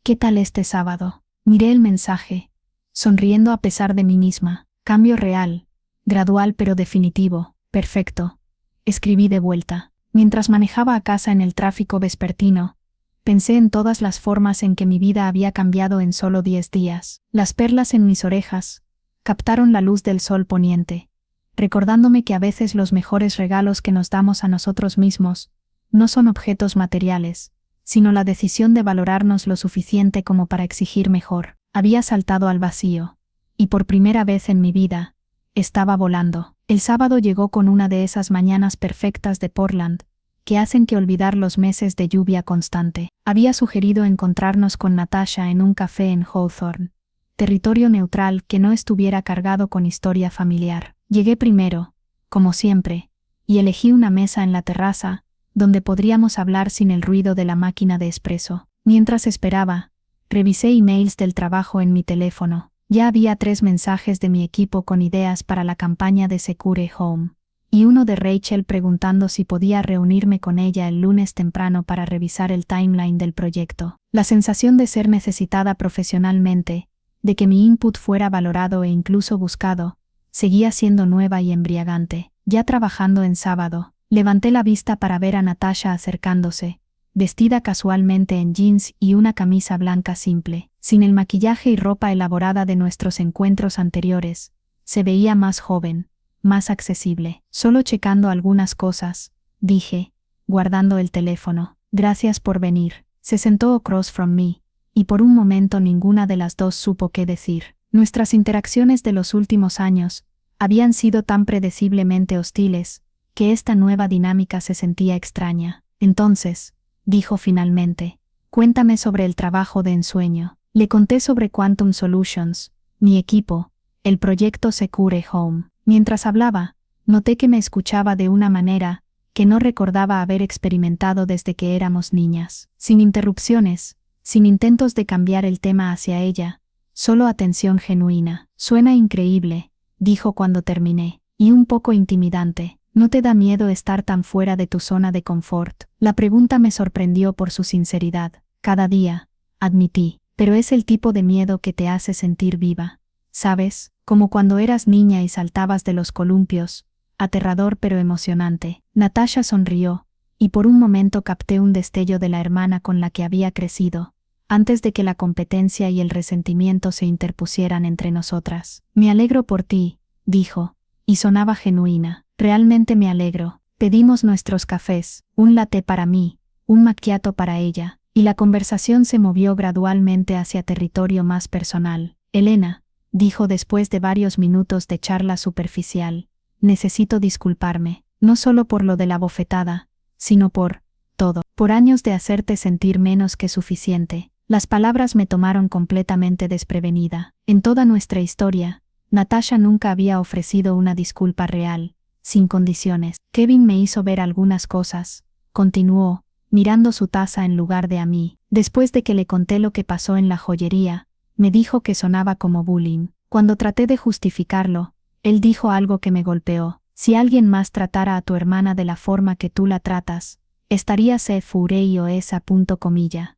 ¿Qué tal este sábado? Miré el mensaje, sonriendo a pesar de mí misma. Cambio real, gradual pero definitivo. Perfecto. Escribí de vuelta. Mientras manejaba a casa en el tráfico vespertino, pensé en todas las formas en que mi vida había cambiado en solo 10 días. Las perlas en mis orejas captaron la luz del sol poniente, recordándome que a veces los mejores regalos que nos damos a nosotros mismos no son objetos materiales, sino la decisión de valorarnos lo suficiente como para exigir mejor. Había saltado al vacío, y por primera vez en mi vida, estaba volando. El sábado llegó con una de esas mañanas perfectas de Portland, que hacen que olvidar los meses de lluvia constante. Había sugerido encontrarnos con Natasha en un café en Hawthorne, territorio neutral que no estuviera cargado con historia familiar. Llegué primero, como siempre, y elegí una mesa en la terraza, donde podríamos hablar sin el ruido de la máquina de espresso. Mientras esperaba, revisé emails del trabajo en mi teléfono. Ya había 3 mensajes de mi equipo con ideas para la campaña de Secure Home, y uno de Rachel preguntando si podía reunirme con ella el lunes temprano para revisar el timeline del proyecto. La sensación de ser necesitada profesionalmente, de que mi input fuera valorado e incluso buscado, seguía siendo nueva y embriagante. Ya trabajando en sábado, levanté la vista para ver a Natasha acercándose, vestida casualmente en jeans y una camisa blanca simple. Sin el maquillaje y ropa elaborada de nuestros encuentros anteriores, se veía más joven, más accesible. Solo checando algunas cosas, dije, guardando el teléfono. Gracias por venir. Se sentó across from me, y por un momento ninguna de las dos supo qué decir. Nuestras interacciones de los últimos años habían sido tan predeciblemente hostiles, que esta nueva dinámica se sentía extraña. Entonces, dijo finalmente, cuéntame sobre el trabajo de ensueño. Le conté sobre Quantum Solutions, mi equipo, el proyecto Secure Home. Mientras hablaba, noté que me escuchaba de una manera que no recordaba haber experimentado desde que éramos niñas. Sin interrupciones, sin intentos de cambiar el tema hacia ella, solo atención genuina. Suena increíble, dijo cuando terminé, y un poco intimidante. ¿No te da miedo estar tan fuera de tu zona de confort? La pregunta me sorprendió por su sinceridad. Cada día, admití, pero es el tipo de miedo que te hace sentir viva. ¿Sabes? Como cuando eras niña y saltabas de los columpios. Aterrador pero emocionante. Natasha sonrió, y por un momento capté un destello de la hermana con la que había crecido, antes de que la competencia y el resentimiento se interpusieran entre nosotras. Me alegro por ti, dijo, y sonaba genuina. Realmente me alegro. Pedimos nuestros cafés, un latte para mí, un macchiato para ella, y la conversación se movió gradualmente hacia territorio más personal. Elena, dijo después de varios minutos de charla superficial, necesito disculparme, no solo por lo de la bofetada, sino por todo, por años de hacerte sentir menos que suficiente. Las palabras me tomaron completamente desprevenida. En toda nuestra historia, Natasha nunca había ofrecido una disculpa real, sin condiciones. Kevin me hizo ver algunas cosas, continuó, mirando su taza en lugar de a mí. Después de que le conté lo que pasó en la joyería, me dijo que sonaba como bullying. Cuando traté de justificarlo, él dijo algo que me golpeó. Si alguien más tratara a tu hermana de la forma que tú la tratas, estarías furioso.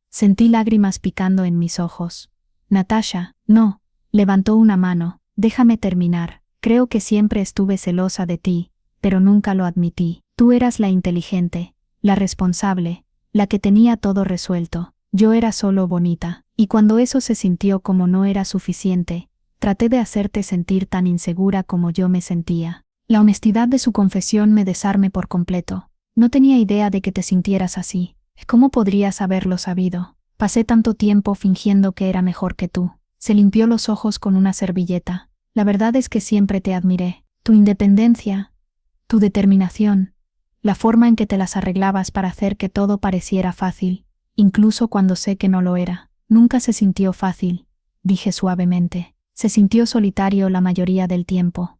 Sentí lágrimas picando en mis ojos. Natasha, no, levantó una mano. Déjame terminar. Creo que siempre estuve celosa de ti, pero nunca lo admití. Tú eras la inteligente, la responsable, la que tenía todo resuelto. Yo era solo bonita, y cuando eso se sintió como no era suficiente, traté de hacerte sentir tan insegura como yo me sentía. La honestidad de su confesión me desarmé por completo. No tenía idea de que te sintieras así. ¿Cómo podrías haberlo sabido? Pasé tanto tiempo fingiendo que era mejor que tú. Se limpió los ojos con una servilleta. La verdad es que siempre te admiré. Tu independencia, tu determinación, la forma en que te las arreglabas para hacer que todo pareciera fácil, incluso cuando sé que no lo era. Nunca se sintió fácil, dije suavemente. Se sintió solitario la mayoría del tiempo.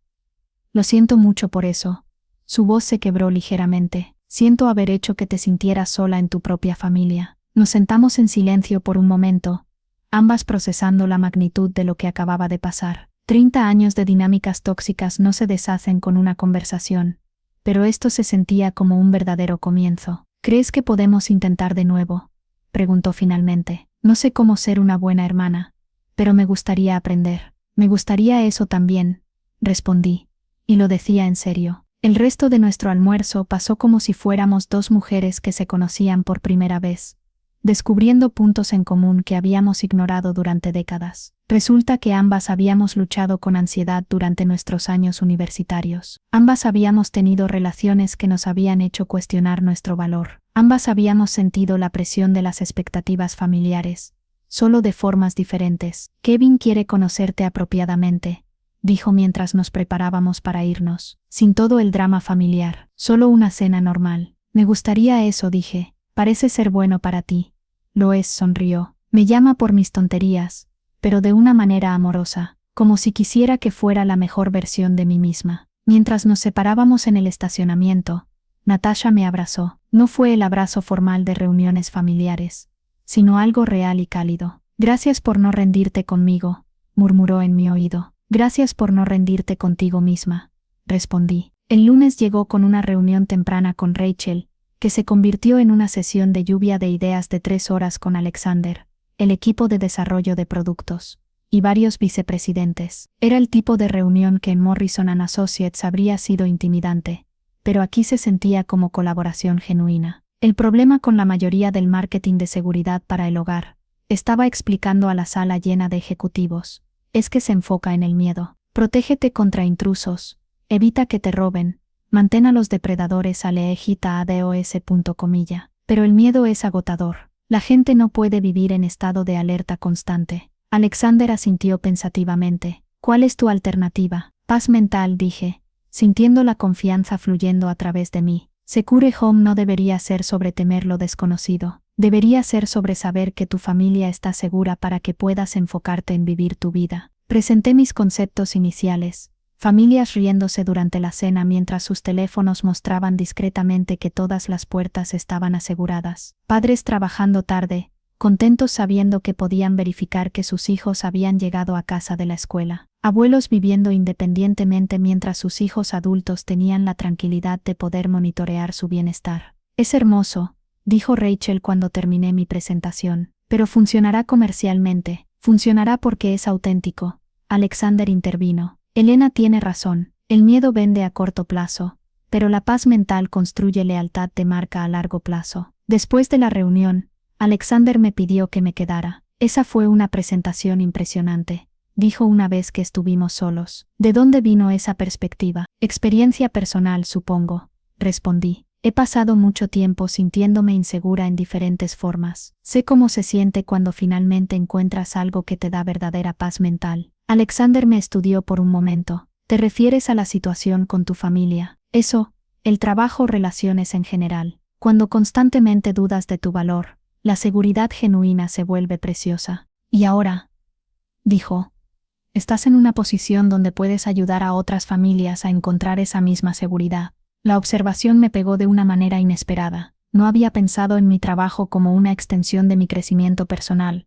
Lo siento mucho por eso. Su voz se quebró ligeramente. Siento haber hecho que te sintieras sola en tu propia familia. Nos sentamos en silencio por un momento, ambas procesando la magnitud de lo que acababa de pasar. 30 años de dinámicas tóxicas no se deshacen con una conversación, pero esto se sentía como un verdadero comienzo. ¿Crees que podemos intentar de nuevo?, preguntó finalmente. No sé cómo ser una buena hermana, pero me gustaría aprender. Me gustaría eso también, respondí, y lo decía en serio. El resto de nuestro almuerzo pasó como si fuéramos dos mujeres que se conocían por primera vez, descubriendo puntos en común que habíamos ignorado durante décadas. Resulta que ambas habíamos luchado con ansiedad durante nuestros años universitarios. Ambas habíamos tenido relaciones que nos habían hecho cuestionar nuestro valor. Ambas habíamos sentido la presión de las expectativas familiares, solo de formas diferentes. Kevin quiere conocerte apropiadamente, dijo mientras nos preparábamos para irnos, sin todo el drama familiar, solo una cena normal. Me gustaría eso, dije. Parece ser bueno para ti. Lo es, sonrió. Me llama por mis tonterías, pero de una manera amorosa, como si quisiera que fuera la mejor versión de mí misma. Mientras nos separábamos en el estacionamiento, Natasha me abrazó. No fue el abrazo formal de reuniones familiares, sino algo real y cálido. Gracias por no rendirte conmigo, murmuró en mi oído. Gracias por no rendirte contigo misma, respondí. El lunes llegó con una reunión temprana con Rachel, que se convirtió en una sesión de lluvia de ideas de 3 horas con Alexander, el equipo de desarrollo de productos, y varios vicepresidentes. Era el tipo de reunión que en Morrison & Associates habría sido intimidante, pero aquí se sentía como colaboración genuina. El problema con la mayoría del marketing de seguridad para el hogar, estaba explicando a la sala llena de ejecutivos, es que se enfoca en el miedo. Protégete contra intrusos, evita que te roben, mantén a los depredadores alejita a dos. Pero el miedo es agotador. La gente no puede vivir en estado de alerta constante. Alexander asintió pensativamente. ¿Cuál es tu alternativa? Paz mental, dije, sintiendo la confianza fluyendo a través de mí. Secure Home no debería ser sobre temer lo desconocido. Debería ser sobre saber que tu familia está segura para que puedas enfocarte en vivir tu vida. Presenté mis conceptos iniciales. Familias riéndose durante la cena mientras sus teléfonos mostraban discretamente que todas las puertas estaban aseguradas. Padres trabajando tarde, contentos sabiendo que podían verificar que sus hijos habían llegado a casa de la escuela. Abuelos viviendo independientemente mientras sus hijos adultos tenían la tranquilidad de poder monitorear su bienestar. Es hermoso, dijo Rachel cuando terminé mi presentación, pero funcionará comercialmente, funcionará porque es auténtico. Alexander intervino. Elena tiene razón, el miedo vende a corto plazo, pero la paz mental construye lealtad de marca a largo plazo. Después de la reunión, Alexander me pidió que me quedara. Esa fue una presentación impresionante, dijo una vez que estuvimos solos. ¿De dónde vino esa perspectiva? Experiencia personal, supongo, respondí. He pasado mucho tiempo sintiéndome insegura en diferentes formas. Sé cómo se siente cuando finalmente encuentras algo que te da verdadera paz mental. Alexander me estudió por un momento. ¿Te refieres a la situación con tu familia? Eso, el trabajo, relaciones en general. Cuando constantemente dudas de tu valor, la seguridad genuina se vuelve preciosa. Y ahora, dijo, estás en una posición donde puedes ayudar a otras familias a encontrar esa misma seguridad. La observación me pegó de una manera inesperada. No había pensado en mi trabajo como una extensión de mi crecimiento personal.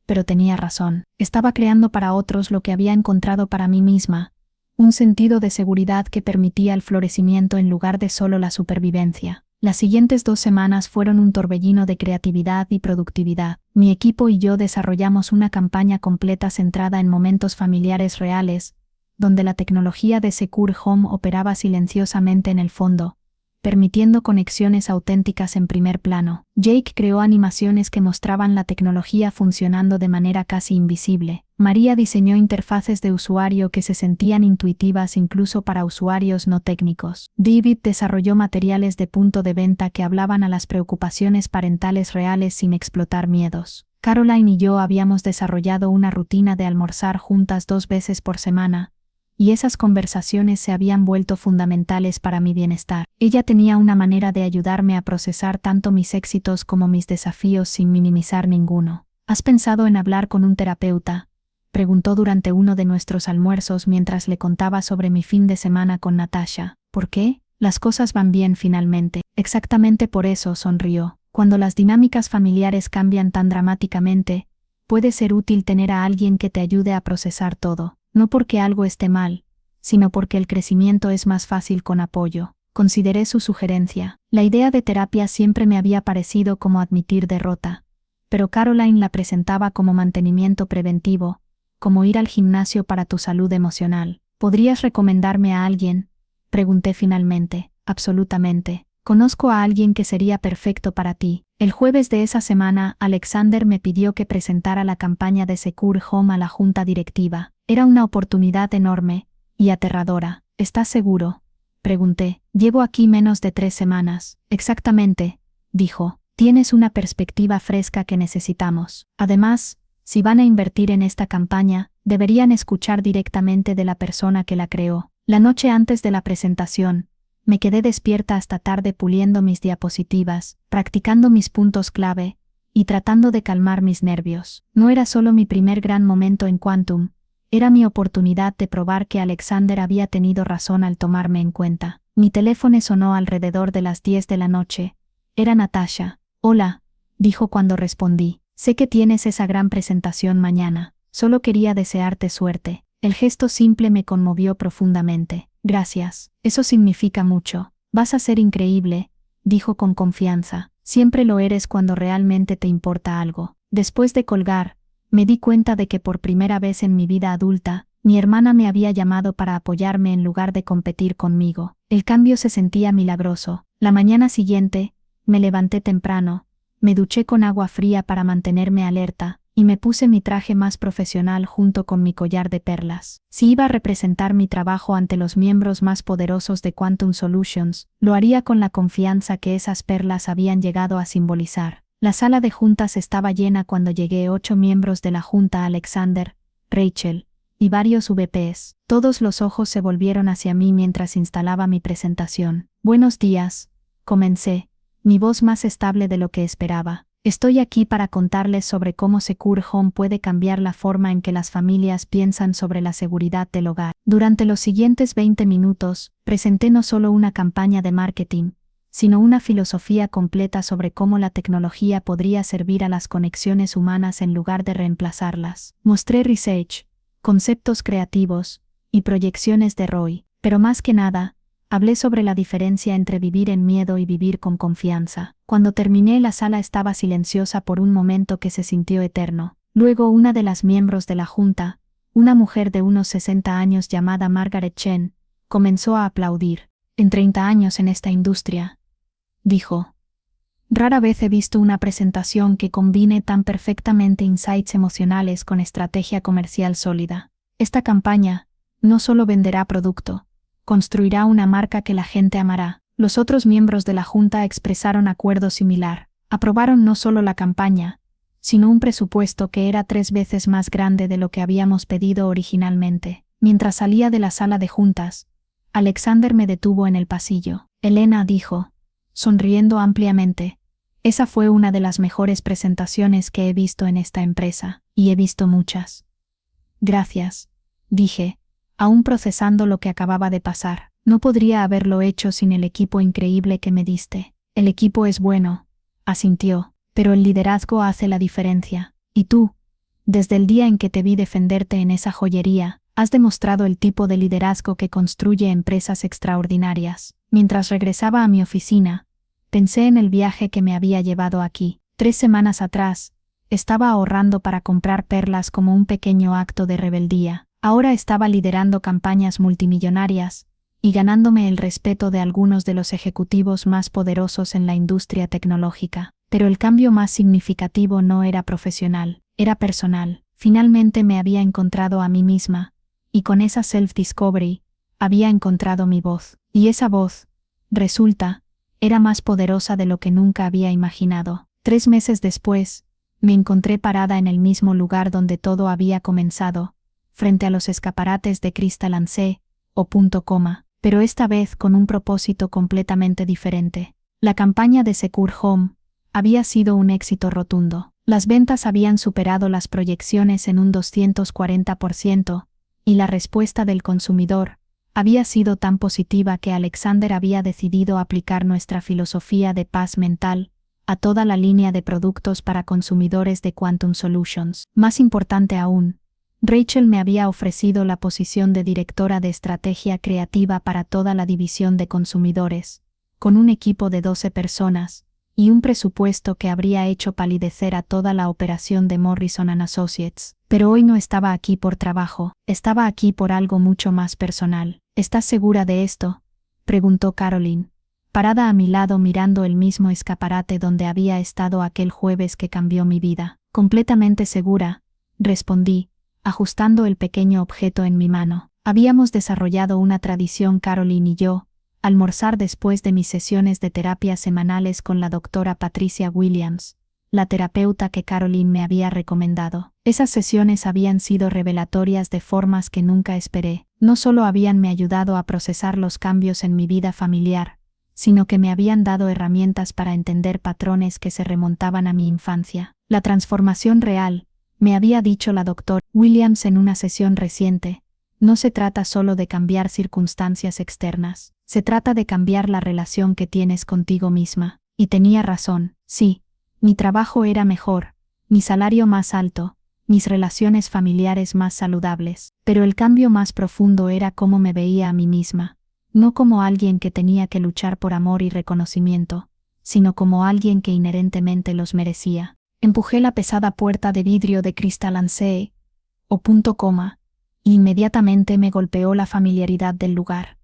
Pero tenía razón. Estaba creando para otros lo que había encontrado para mí misma, un sentido de seguridad que permitía el florecimiento en lugar de solo la supervivencia. Las siguientes 2 semanas fueron un torbellino de creatividad y productividad. Mi equipo y yo desarrollamos una campaña completa centrada en momentos familiares reales, donde la tecnología de Secure Home operaba silenciosamente en el fondo, permitiendo conexiones auténticas en primer plano. Jake creó animaciones que mostraban la tecnología funcionando de manera casi invisible. María diseñó interfaces de usuario que se sentían intuitivas incluso para usuarios no técnicos. David desarrolló materiales de punto de venta que hablaban a las preocupaciones parentales reales sin explotar miedos. Caroline y yo habíamos desarrollado una rutina de almorzar juntas 2 veces por semana, y esas conversaciones se habían vuelto fundamentales para mi bienestar. Ella tenía una manera de ayudarme a procesar tanto mis éxitos como mis desafíos sin minimizar ninguno. ¿Has pensado en hablar con un terapeuta?, preguntó durante uno de nuestros almuerzos mientras le contaba sobre mi fin de semana con Natasha. ¿Por qué? Las cosas van bien finalmente. Exactamente por eso, sonrió. Cuando las dinámicas familiares cambian tan dramáticamente, puede ser útil tener a alguien que te ayude a procesar todo. No porque algo esté mal, sino porque el crecimiento es más fácil con apoyo. Consideré su sugerencia. La idea de terapia siempre me había parecido como admitir derrota, pero Caroline la presentaba como mantenimiento preventivo, como ir al gimnasio para tu salud emocional. ¿Podrías recomendarme a alguien?, pregunté finalmente. Absolutamente. Conozco a alguien que sería perfecto para ti. El jueves de esa semana, Alexander me pidió que presentara la campaña de Secure Home a la junta directiva. Era una oportunidad enorme y aterradora. ¿Estás seguro?, pregunté. Llevo aquí menos de 3 semanas. Exactamente, dijo. Tienes una perspectiva fresca que necesitamos. Además, si van a invertir en esta campaña, deberían escuchar directamente de la persona que la creó. La noche antes de la presentación, me quedé despierta hasta tarde puliendo mis diapositivas, practicando mis puntos clave y tratando de calmar mis nervios. No era solo mi primer gran momento en Quantum, era mi oportunidad de probar que Alexander había tenido razón al tomarme en cuenta. Mi teléfono sonó alrededor de las 10 de la noche. Era Natasha. Hola, dijo cuando respondí. Sé que tienes esa gran presentación mañana. Solo quería desearte suerte. El gesto simple me conmovió profundamente. Gracias. Eso significa mucho. Vas a ser increíble, dijo con confianza. Siempre lo eres cuando realmente te importa algo. Después de colgar, me di cuenta de que por primera vez en mi vida adulta, mi hermana me había llamado para apoyarme en lugar de competir conmigo. El cambio se sentía milagroso. La mañana siguiente, me levanté temprano, me duché con agua fría para mantenerme alerta, y me puse mi traje más profesional junto con mi collar de perlas. Si iba a representar mi trabajo ante los miembros más poderosos de Quantum Solutions, lo haría con la confianza que esas perlas habían llegado a simbolizar. La sala de juntas estaba llena cuando llegué. 8 miembros de la junta: Alexander, Rachel y varios VPs. Todos los ojos se volvieron hacia mí mientras instalaba mi presentación. Buenos días, comencé, mi voz más estable de lo que esperaba. Estoy aquí para contarles sobre cómo Secure Home puede cambiar la forma en que las familias piensan sobre la seguridad del hogar. Durante los siguientes 20 minutos, presenté no solo una campaña de marketing, sino una filosofía completa sobre cómo la tecnología podría servir a las conexiones humanas en lugar de reemplazarlas. Mostré research, conceptos creativos y proyecciones de ROI, pero más que nada, hablé sobre la diferencia entre vivir en miedo y vivir con confianza. Cuando terminé, la sala estaba silenciosa por un momento que se sintió eterno. Luego una de las miembros de la junta, una mujer de unos 60 años llamada Margaret Chen, comenzó a aplaudir. En 30 años en esta industria, dijo. Rara vez he visto una presentación que combine tan perfectamente insights emocionales con estrategia comercial sólida. Esta campaña no solo venderá producto, construirá una marca que la gente amará. Los otros miembros de la junta expresaron acuerdo similar. Aprobaron no solo la campaña, sino un presupuesto que era 3 veces más grande de lo que habíamos pedido originalmente. Mientras salía de la sala de juntas, Alexander me detuvo en el pasillo. Elena, dijo, sonriendo ampliamente, esa fue una de las mejores presentaciones que he visto en esta empresa, y he visto muchas. Gracias, dije, aún procesando lo que acababa de pasar. No podría haberlo hecho sin el equipo increíble que me diste. El equipo es bueno, asintió, pero el liderazgo hace la diferencia. Y tú, desde el día en que te vi defenderte en esa joyería, has demostrado el tipo de liderazgo que construye empresas extraordinarias. Mientras regresaba a mi oficina, pensé en el viaje que me había llevado aquí. 3 semanas atrás, estaba ahorrando para comprar perlas como un pequeño acto de rebeldía. Ahora estaba liderando campañas multimillonarias y ganándome el respeto de algunos de los ejecutivos más poderosos en la industria tecnológica. Pero el cambio más significativo no era profesional, era personal. Finalmente me había encontrado a mí misma, y con esa self-discovery, había encontrado mi voz. Y esa voz, resulta, era más poderosa de lo que nunca había imaginado. 3 meses después, me encontré parada en el mismo lugar donde todo había comenzado, frente a los escaparates de Crystal & C, pero esta vez con un propósito completamente diferente. La campaña de Secure Home había sido un éxito rotundo. Las ventas habían superado las proyecciones en un 240%, y la respuesta del consumidor había sido tan positiva que Alexander había decidido aplicar nuestra filosofía de paz mental a toda la línea de productos para consumidores de Quantum Solutions. Más importante aún, Rachel me había ofrecido la posición de directora de estrategia creativa para toda la división de consumidores, con un equipo de 12 personas, y un presupuesto que habría hecho palidecer a toda la operación de Morrison & Associates. Pero hoy no estaba aquí por trabajo, estaba aquí por algo mucho más personal. ¿Estás segura de esto?, preguntó Caroline, parada a mi lado mirando el mismo escaparate donde había estado aquel jueves que cambió mi vida. Completamente segura, respondí, ajustando el pequeño objeto en mi mano. Habíamos desarrollado una tradición Caroline y yo, almorzar después de mis sesiones de terapia semanales con la doctora Patricia Williams, la terapeuta que Caroline me había recomendado. Esas sesiones habían sido revelatorias de formas que nunca esperé. No solo habíanme ayudado a procesar los cambios en mi vida familiar, sino que me habían dado herramientas para entender patrones que se remontaban a mi infancia. La transformación real, me había dicho la doctora Williams en una sesión reciente, no se trata solo de cambiar circunstancias externas, se trata de cambiar la relación que tienes contigo misma. Y tenía razón, sí, mi trabajo era mejor, mi salario más alto, mis relaciones familiares más saludables, pero el cambio más profundo era cómo me veía a mí misma, no como alguien que tenía que luchar por amor y reconocimiento, sino como alguien que inherentemente los merecía. Empujé la pesada puerta de vidrio de Crystal & C, y inmediatamente me golpeó la familiaridad del lugar.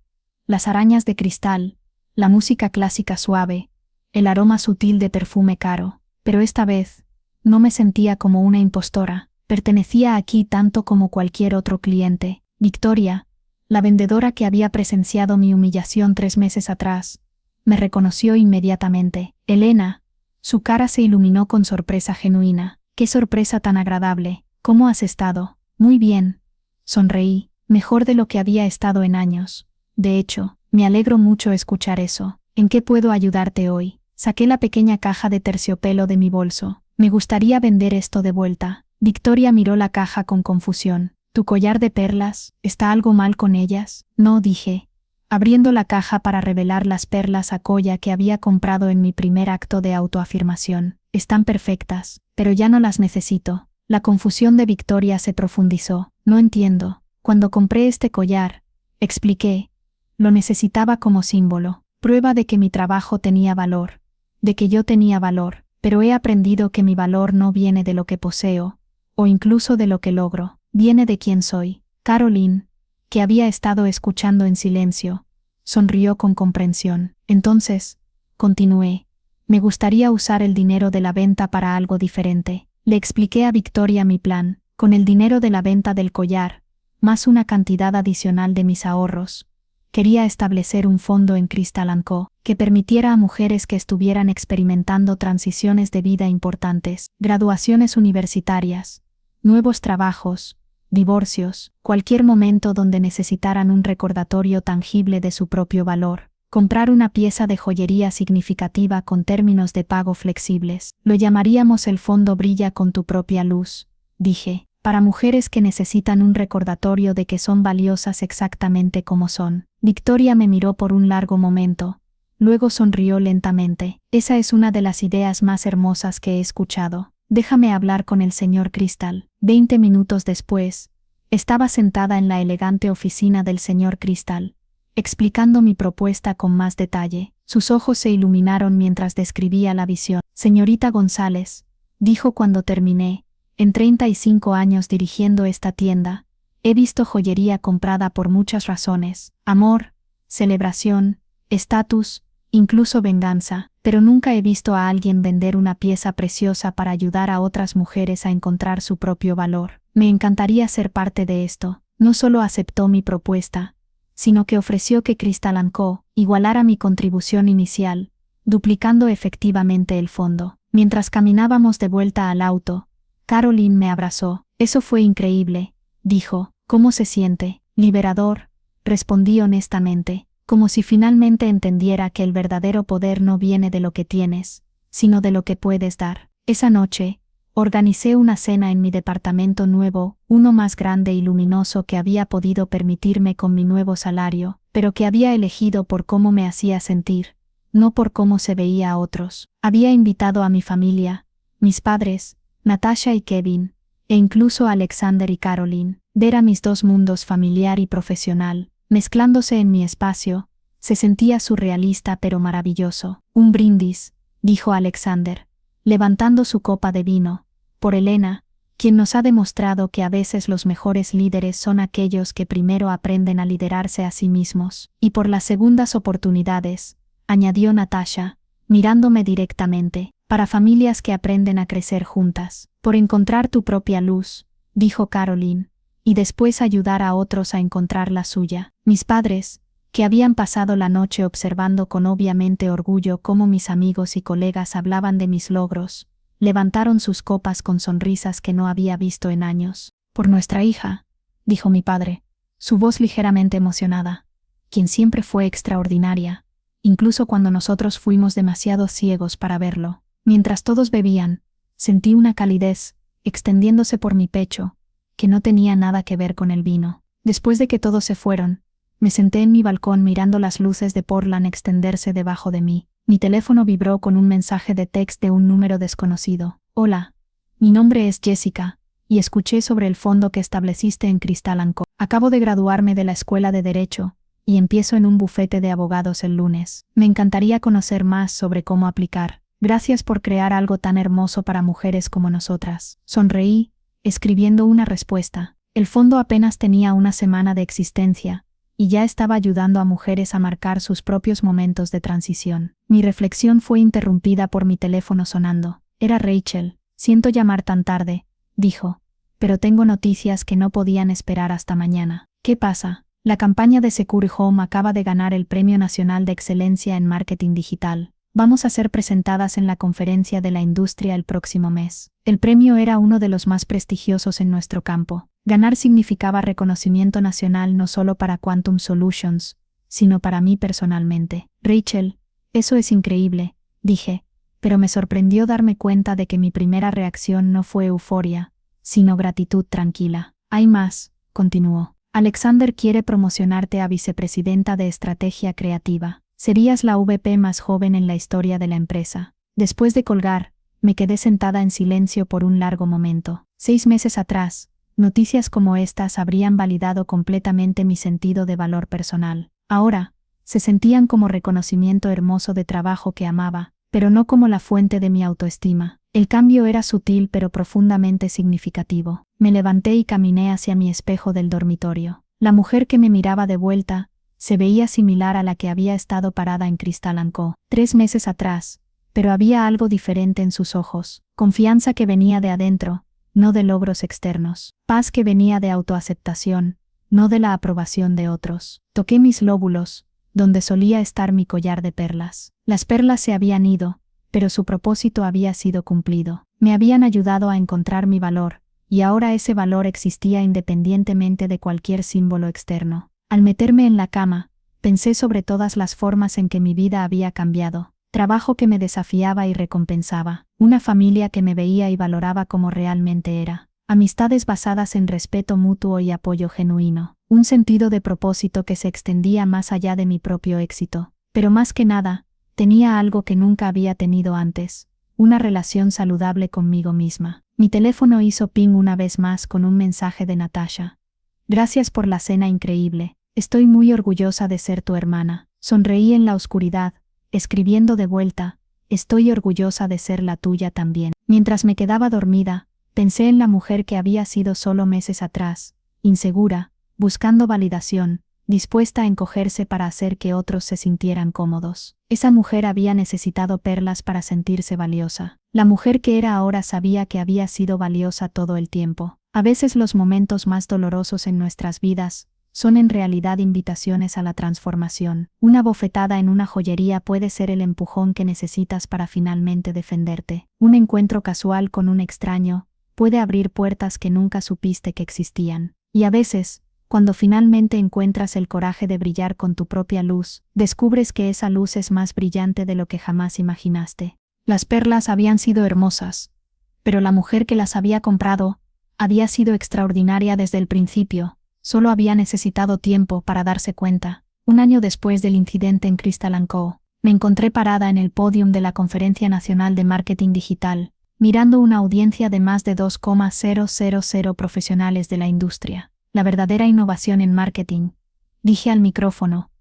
Las arañas de cristal, la música clásica suave, el aroma sutil de perfume caro, pero esta vez, no me sentía como una impostora, pertenecía aquí tanto como cualquier otro cliente. Victoria, la vendedora que había presenciado mi humillación 3 meses atrás, me reconoció inmediatamente. Elena, su cara se iluminó con sorpresa genuina. ¡Qué sorpresa tan agradable! ¿Cómo has estado? Muy bien. Sonreí. mejor de lo que había estado en años. De hecho, me alegro mucho escuchar eso. ¿En qué puedo ayudarte hoy? Saqué la pequeña caja de terciopelo de mi bolso. Me gustaría vender esto de vuelta. Victoria miró la caja con confusión. ¿Tu collar de perlas? ¿Está algo mal con ellas? No, dije, abriendo la caja para revelar las perlas Akoya que había comprado en mi primer acto de autoafirmación. Están perfectas, pero ya no las necesito. La confusión de Victoria se profundizó. No entiendo. Cuando compré este collar, expliqué, lo necesitaba como símbolo, prueba de que mi trabajo tenía valor, de que yo tenía valor, pero he aprendido que mi valor no viene de lo que poseo, o incluso de lo que logro, viene de quién soy. Caroline, que había estado escuchando en silencio, sonrió con comprensión. Entonces, continué, me gustaría usar el dinero de la venta para algo diferente. Le expliqué a Victoria mi plan, con el dinero de la venta del collar, más una cantidad adicional de mis ahorros. Quería establecer un fondo en Crystal & Co. que permitiera a mujeres que estuvieran experimentando transiciones de vida importantes, graduaciones universitarias, nuevos trabajos, divorcios, cualquier momento donde necesitaran un recordatorio tangible de su propio valor, comprar una pieza de joyería significativa con términos de pago flexibles. Lo llamaríamos el fondo Brilla con tu propia luz, dije, para mujeres que necesitan un recordatorio de que son valiosas exactamente como son. Victoria me miró por un largo momento, luego sonrió lentamente. Esa es una de las ideas más hermosas que he escuchado. Déjame hablar con el señor Crystal. 20 minutos después, estaba sentada en la elegante oficina del señor Crystal, explicando mi propuesta con más detalle. Sus ojos se iluminaron mientras describía la visión. Señorita González, dijo cuando terminé, en 35 años dirigiendo esta tienda, he visto joyería comprada por muchas razones: amor, celebración, estatus, incluso venganza, pero nunca he visto a alguien vender una pieza preciosa para ayudar a otras mujeres a encontrar su propio valor. Me encantaría ser parte de esto. No solo aceptó mi propuesta, sino que ofreció que Crystal & Co. igualara mi contribución inicial, duplicando efectivamente el fondo. Mientras caminábamos de vuelta al auto, Caroline me abrazó. Eso fue increíble, dijo. ¿Cómo se siente? Liberador, respondí honestamente, como si finalmente entendiera que el verdadero poder no viene de lo que tienes, sino de lo que puedes dar. Esa noche, organicé una cena en mi departamento nuevo, uno más grande y luminoso que había podido permitirme con mi nuevo salario, pero que había elegido por cómo me hacía sentir, no por cómo se veía a otros. Había invitado a mi familia, mis padres, Natasha y Kevin, e incluso a Alexander y Caroline. Ver a mis dos mundos familiar y profesional, mezclándose en mi espacio, se sentía surrealista pero maravilloso. Un brindis, dijo Alexander, levantando su copa de vino, por Elena, quien nos ha demostrado que a veces los mejores líderes son aquellos que primero aprenden a liderarse a sí mismos, y por las segundas oportunidades, añadió Natasha, mirándome directamente, para familias que aprenden a crecer juntas, por encontrar tu propia luz, dijo Caroline, y después ayudar a otros a encontrar la suya. Mis padres, que habían pasado la noche observando con obviamente orgullo cómo mis amigos y colegas hablaban de mis logros, levantaron sus copas con sonrisas que no había visto en años. Por nuestra hija, dijo mi padre, su voz ligeramente emocionada, quien siempre fue extraordinaria, incluso cuando nosotros fuimos demasiado ciegos para verlo. Mientras todos bebían, sentí una calidez, extendiéndose por mi pecho, que no tenía nada que ver con el vino. Después de que todos se fueron, me senté en mi balcón mirando las luces de Portland extenderse debajo de mí. Mi teléfono vibró con un mensaje de texto de un número desconocido. Hola, mi nombre es Jessica, y escuché sobre el fondo que estableciste en Crystal & Co. Acabo de graduarme de la escuela de Derecho, y empiezo en un bufete de abogados el lunes. Me encantaría conocer más sobre cómo aplicar. Gracias por crear algo tan hermoso para mujeres como nosotras. Sonreí, escribiendo una respuesta. El fondo apenas tenía una semana de existencia, y ya estaba ayudando a mujeres a marcar sus propios momentos de transición. Mi reflexión fue interrumpida por mi teléfono sonando. Era Rachel. Siento llamar tan tarde, dijo, pero tengo noticias que no podían esperar hasta mañana. ¿Qué pasa? La campaña de Secure Home acaba de ganar el Premio Nacional de Excelencia en Marketing Digital. Vamos a ser presentadas en la conferencia de la industria el próximo mes. El premio era uno de los más prestigiosos en nuestro campo. Ganar significaba reconocimiento nacional no solo para Quantum Solutions, sino para mí personalmente. Rachel, eso es increíble, dije, pero me sorprendió darme cuenta de que mi primera reacción no fue euforia, sino gratitud tranquila. Hay más, continuó. Alexander quiere promocionarte a vicepresidenta de estrategia creativa. Serías la VP más joven en la historia de la empresa. Después de colgar, me quedé sentada en silencio por un largo momento. 6 meses atrás, noticias como estas habrían validado completamente mi sentido de valor personal. Ahora, se sentían como reconocimiento hermoso de trabajo que amaba, pero no como la fuente de mi autoestima. El cambio era sutil pero profundamente significativo. Me levanté y caminé hacia mi espejo del dormitorio. La mujer que me miraba de vuelta se veía similar a la que había estado parada en Crystal & Co. 3 meses atrás, pero había algo diferente en sus ojos. Confianza que venía de adentro, no de logros externos. Paz que venía de autoaceptación, no de la aprobación de otros. Toqué mis lóbulos, donde solía estar mi collar de perlas. Las perlas se habían ido, pero su propósito había sido cumplido. Me habían ayudado a encontrar mi valor, y ahora ese valor existía independientemente de cualquier símbolo externo. Al meterme en la cama, pensé sobre todas las formas en que mi vida había cambiado. Trabajo que me desafiaba y recompensaba. Una familia que me veía y valoraba como realmente era. Amistades basadas en respeto mutuo y apoyo genuino. Un sentido de propósito que se extendía más allá de mi propio éxito. Pero más que nada, tenía algo que nunca había tenido antes. Una relación saludable conmigo misma. Mi teléfono hizo ping una vez más con un mensaje de Natasha. Gracias por la cena increíble. Estoy muy orgullosa de ser tu hermana. Sonreí en la oscuridad, escribiendo de vuelta, estoy orgullosa de ser la tuya también. Mientras me quedaba dormida, pensé en la mujer que había sido solo meses atrás, insegura, buscando validación, dispuesta a encogerse para hacer que otros se sintieran cómodos. Esa mujer había necesitado perlas para sentirse valiosa. La mujer que era ahora sabía que había sido valiosa todo el tiempo. A veces los momentos más dolorosos en nuestras vidas son en realidad invitaciones a la transformación. Una bofetada en una joyería puede ser el empujón que necesitas para finalmente defenderte. Un encuentro casual con un extraño puede abrir puertas que nunca supiste que existían. Y a veces, cuando finalmente encuentras el coraje de brillar con tu propia luz, descubres que esa luz es más brillante de lo que jamás imaginaste. Las perlas habían sido hermosas, pero la mujer que las había comprado había sido extraordinaria desde el principio. Solo había necesitado tiempo para darse cuenta. 1 año después del incidente en Crystal & Co., me encontré parada en el podium de la Conferencia Nacional de Marketing Digital, mirando una audiencia de más de 2,000 profesionales de la industria. La verdadera innovación en marketing, dije al micrófono,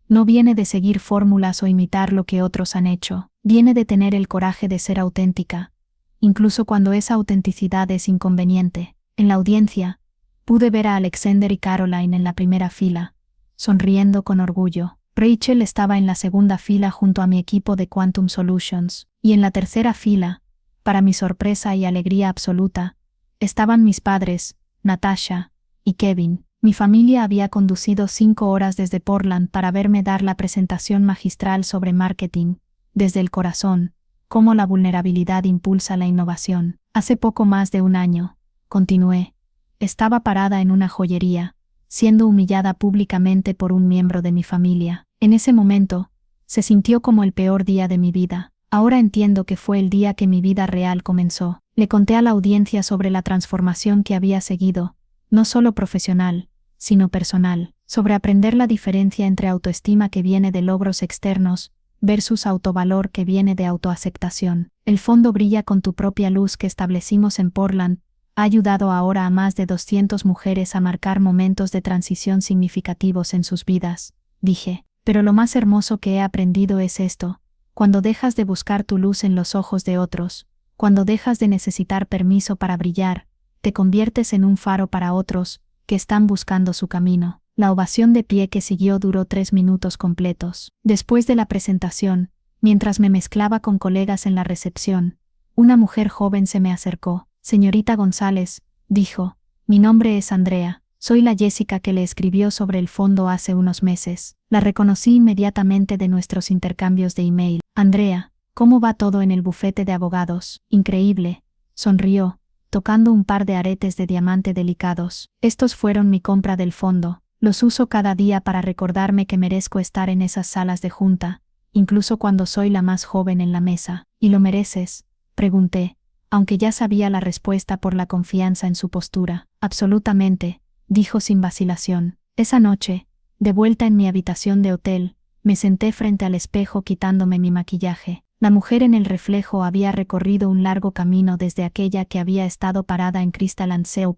no viene de seguir fórmulas o imitar lo que otros han hecho, viene de tener el coraje de ser auténtica, incluso cuando esa autenticidad es inconveniente. En la audiencia, pude ver a Alexander y Caroline en la primera fila, sonriendo con orgullo. Rachel estaba en la segunda fila junto a mi equipo de Quantum Solutions, y en la tercera fila, para mi sorpresa y alegría absoluta, estaban mis padres, Natasha y Kevin. Mi familia había conducido 5 horas desde Portland para verme dar la presentación magistral sobre marketing, desde el corazón, cómo la vulnerabilidad impulsa la innovación. Hace poco más de 1 año, continué, estaba parada en una joyería, siendo humillada públicamente por un miembro de mi familia. En ese momento, se sintió como el peor día de mi vida. Ahora entiendo que fue el día que mi vida real comenzó. Le conté a la audiencia sobre la transformación que había seguido, no solo profesional, sino personal, sobre aprender la diferencia entre autoestima que viene de logros externos versus autovalor que viene de autoaceptación. El fondo brilla con tu propia luz que establecimos en Portland ha ayudado ahora a más de 200 mujeres a marcar momentos de transición significativos en sus vidas, dije. Pero lo más hermoso que he aprendido es esto: cuando dejas de buscar tu luz en los ojos de otros, cuando dejas de necesitar permiso para brillar, te conviertes en un faro para otros que están buscando su camino. La ovación de pie que siguió duró 3 minutos completos. Después de la presentación, mientras me mezclaba con colegas en la recepción, una mujer joven se me acercó. Señorita González, dijo, mi nombre es Andrea, soy la Jessica que le escribió sobre el fondo hace unos meses. La reconocí inmediatamente de nuestros intercambios de email. Andrea, ¿cómo va todo en el bufete de abogados? Increíble, sonrió, tocando un par de aretes de diamante delicados. Estos fueron mi compra del fondo. Los uso cada día para recordarme que merezco estar en esas salas de junta, incluso cuando soy la más joven en la mesa. ¿Y lo mereces?, pregunté, aunque ya sabía la respuesta por la confianza en su postura. Absolutamente, dijo sin vacilación. Esa noche, de vuelta en mi habitación de hotel, me senté frente al espejo quitándome mi maquillaje. La mujer en el reflejo había recorrido un largo camino desde aquella que había estado parada en Crystal and Seo.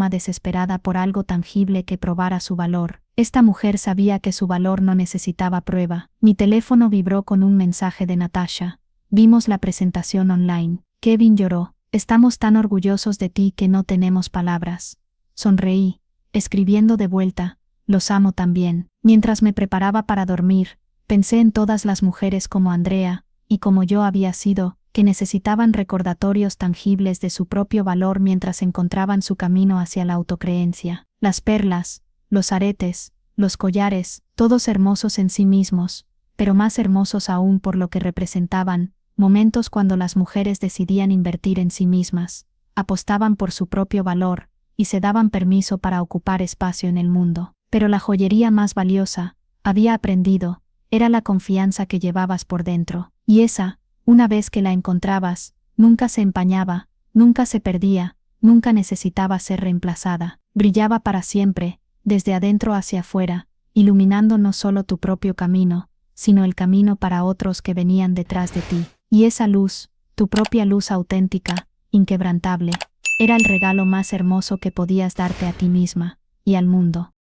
Desesperada por algo tangible que probara su valor. Esta mujer sabía que su valor no necesitaba prueba. Mi teléfono vibró con un mensaje de Natasha. Vimos la presentación online. Kevin lloró. Estamos tan orgullosos de ti que no tenemos palabras. Sonreí, escribiendo de vuelta. Los amo también. Mientras me preparaba para dormir, pensé en todas las mujeres como Andrea, y como yo había sido, que necesitaban recordatorios tangibles de su propio valor mientras encontraban su camino hacia la autocreencia. Las perlas, los aretes, los collares, todos hermosos en sí mismos, pero más hermosos aún por lo que representaban, momentos cuando las mujeres decidían invertir en sí mismas, apostaban por su propio valor, y se daban permiso para ocupar espacio en el mundo. Pero la joyería más valiosa, había aprendido, era la confianza que llevabas por dentro. Y esa, una vez que la encontrabas, nunca se empañaba, nunca se perdía, nunca necesitaba ser reemplazada. Brillaba para siempre, desde adentro hacia afuera, iluminando no solo tu propio camino, sino el camino para otros que venían detrás de ti. Y esa luz, tu propia luz auténtica, inquebrantable, era el regalo más hermoso que podías darte a ti misma y al mundo.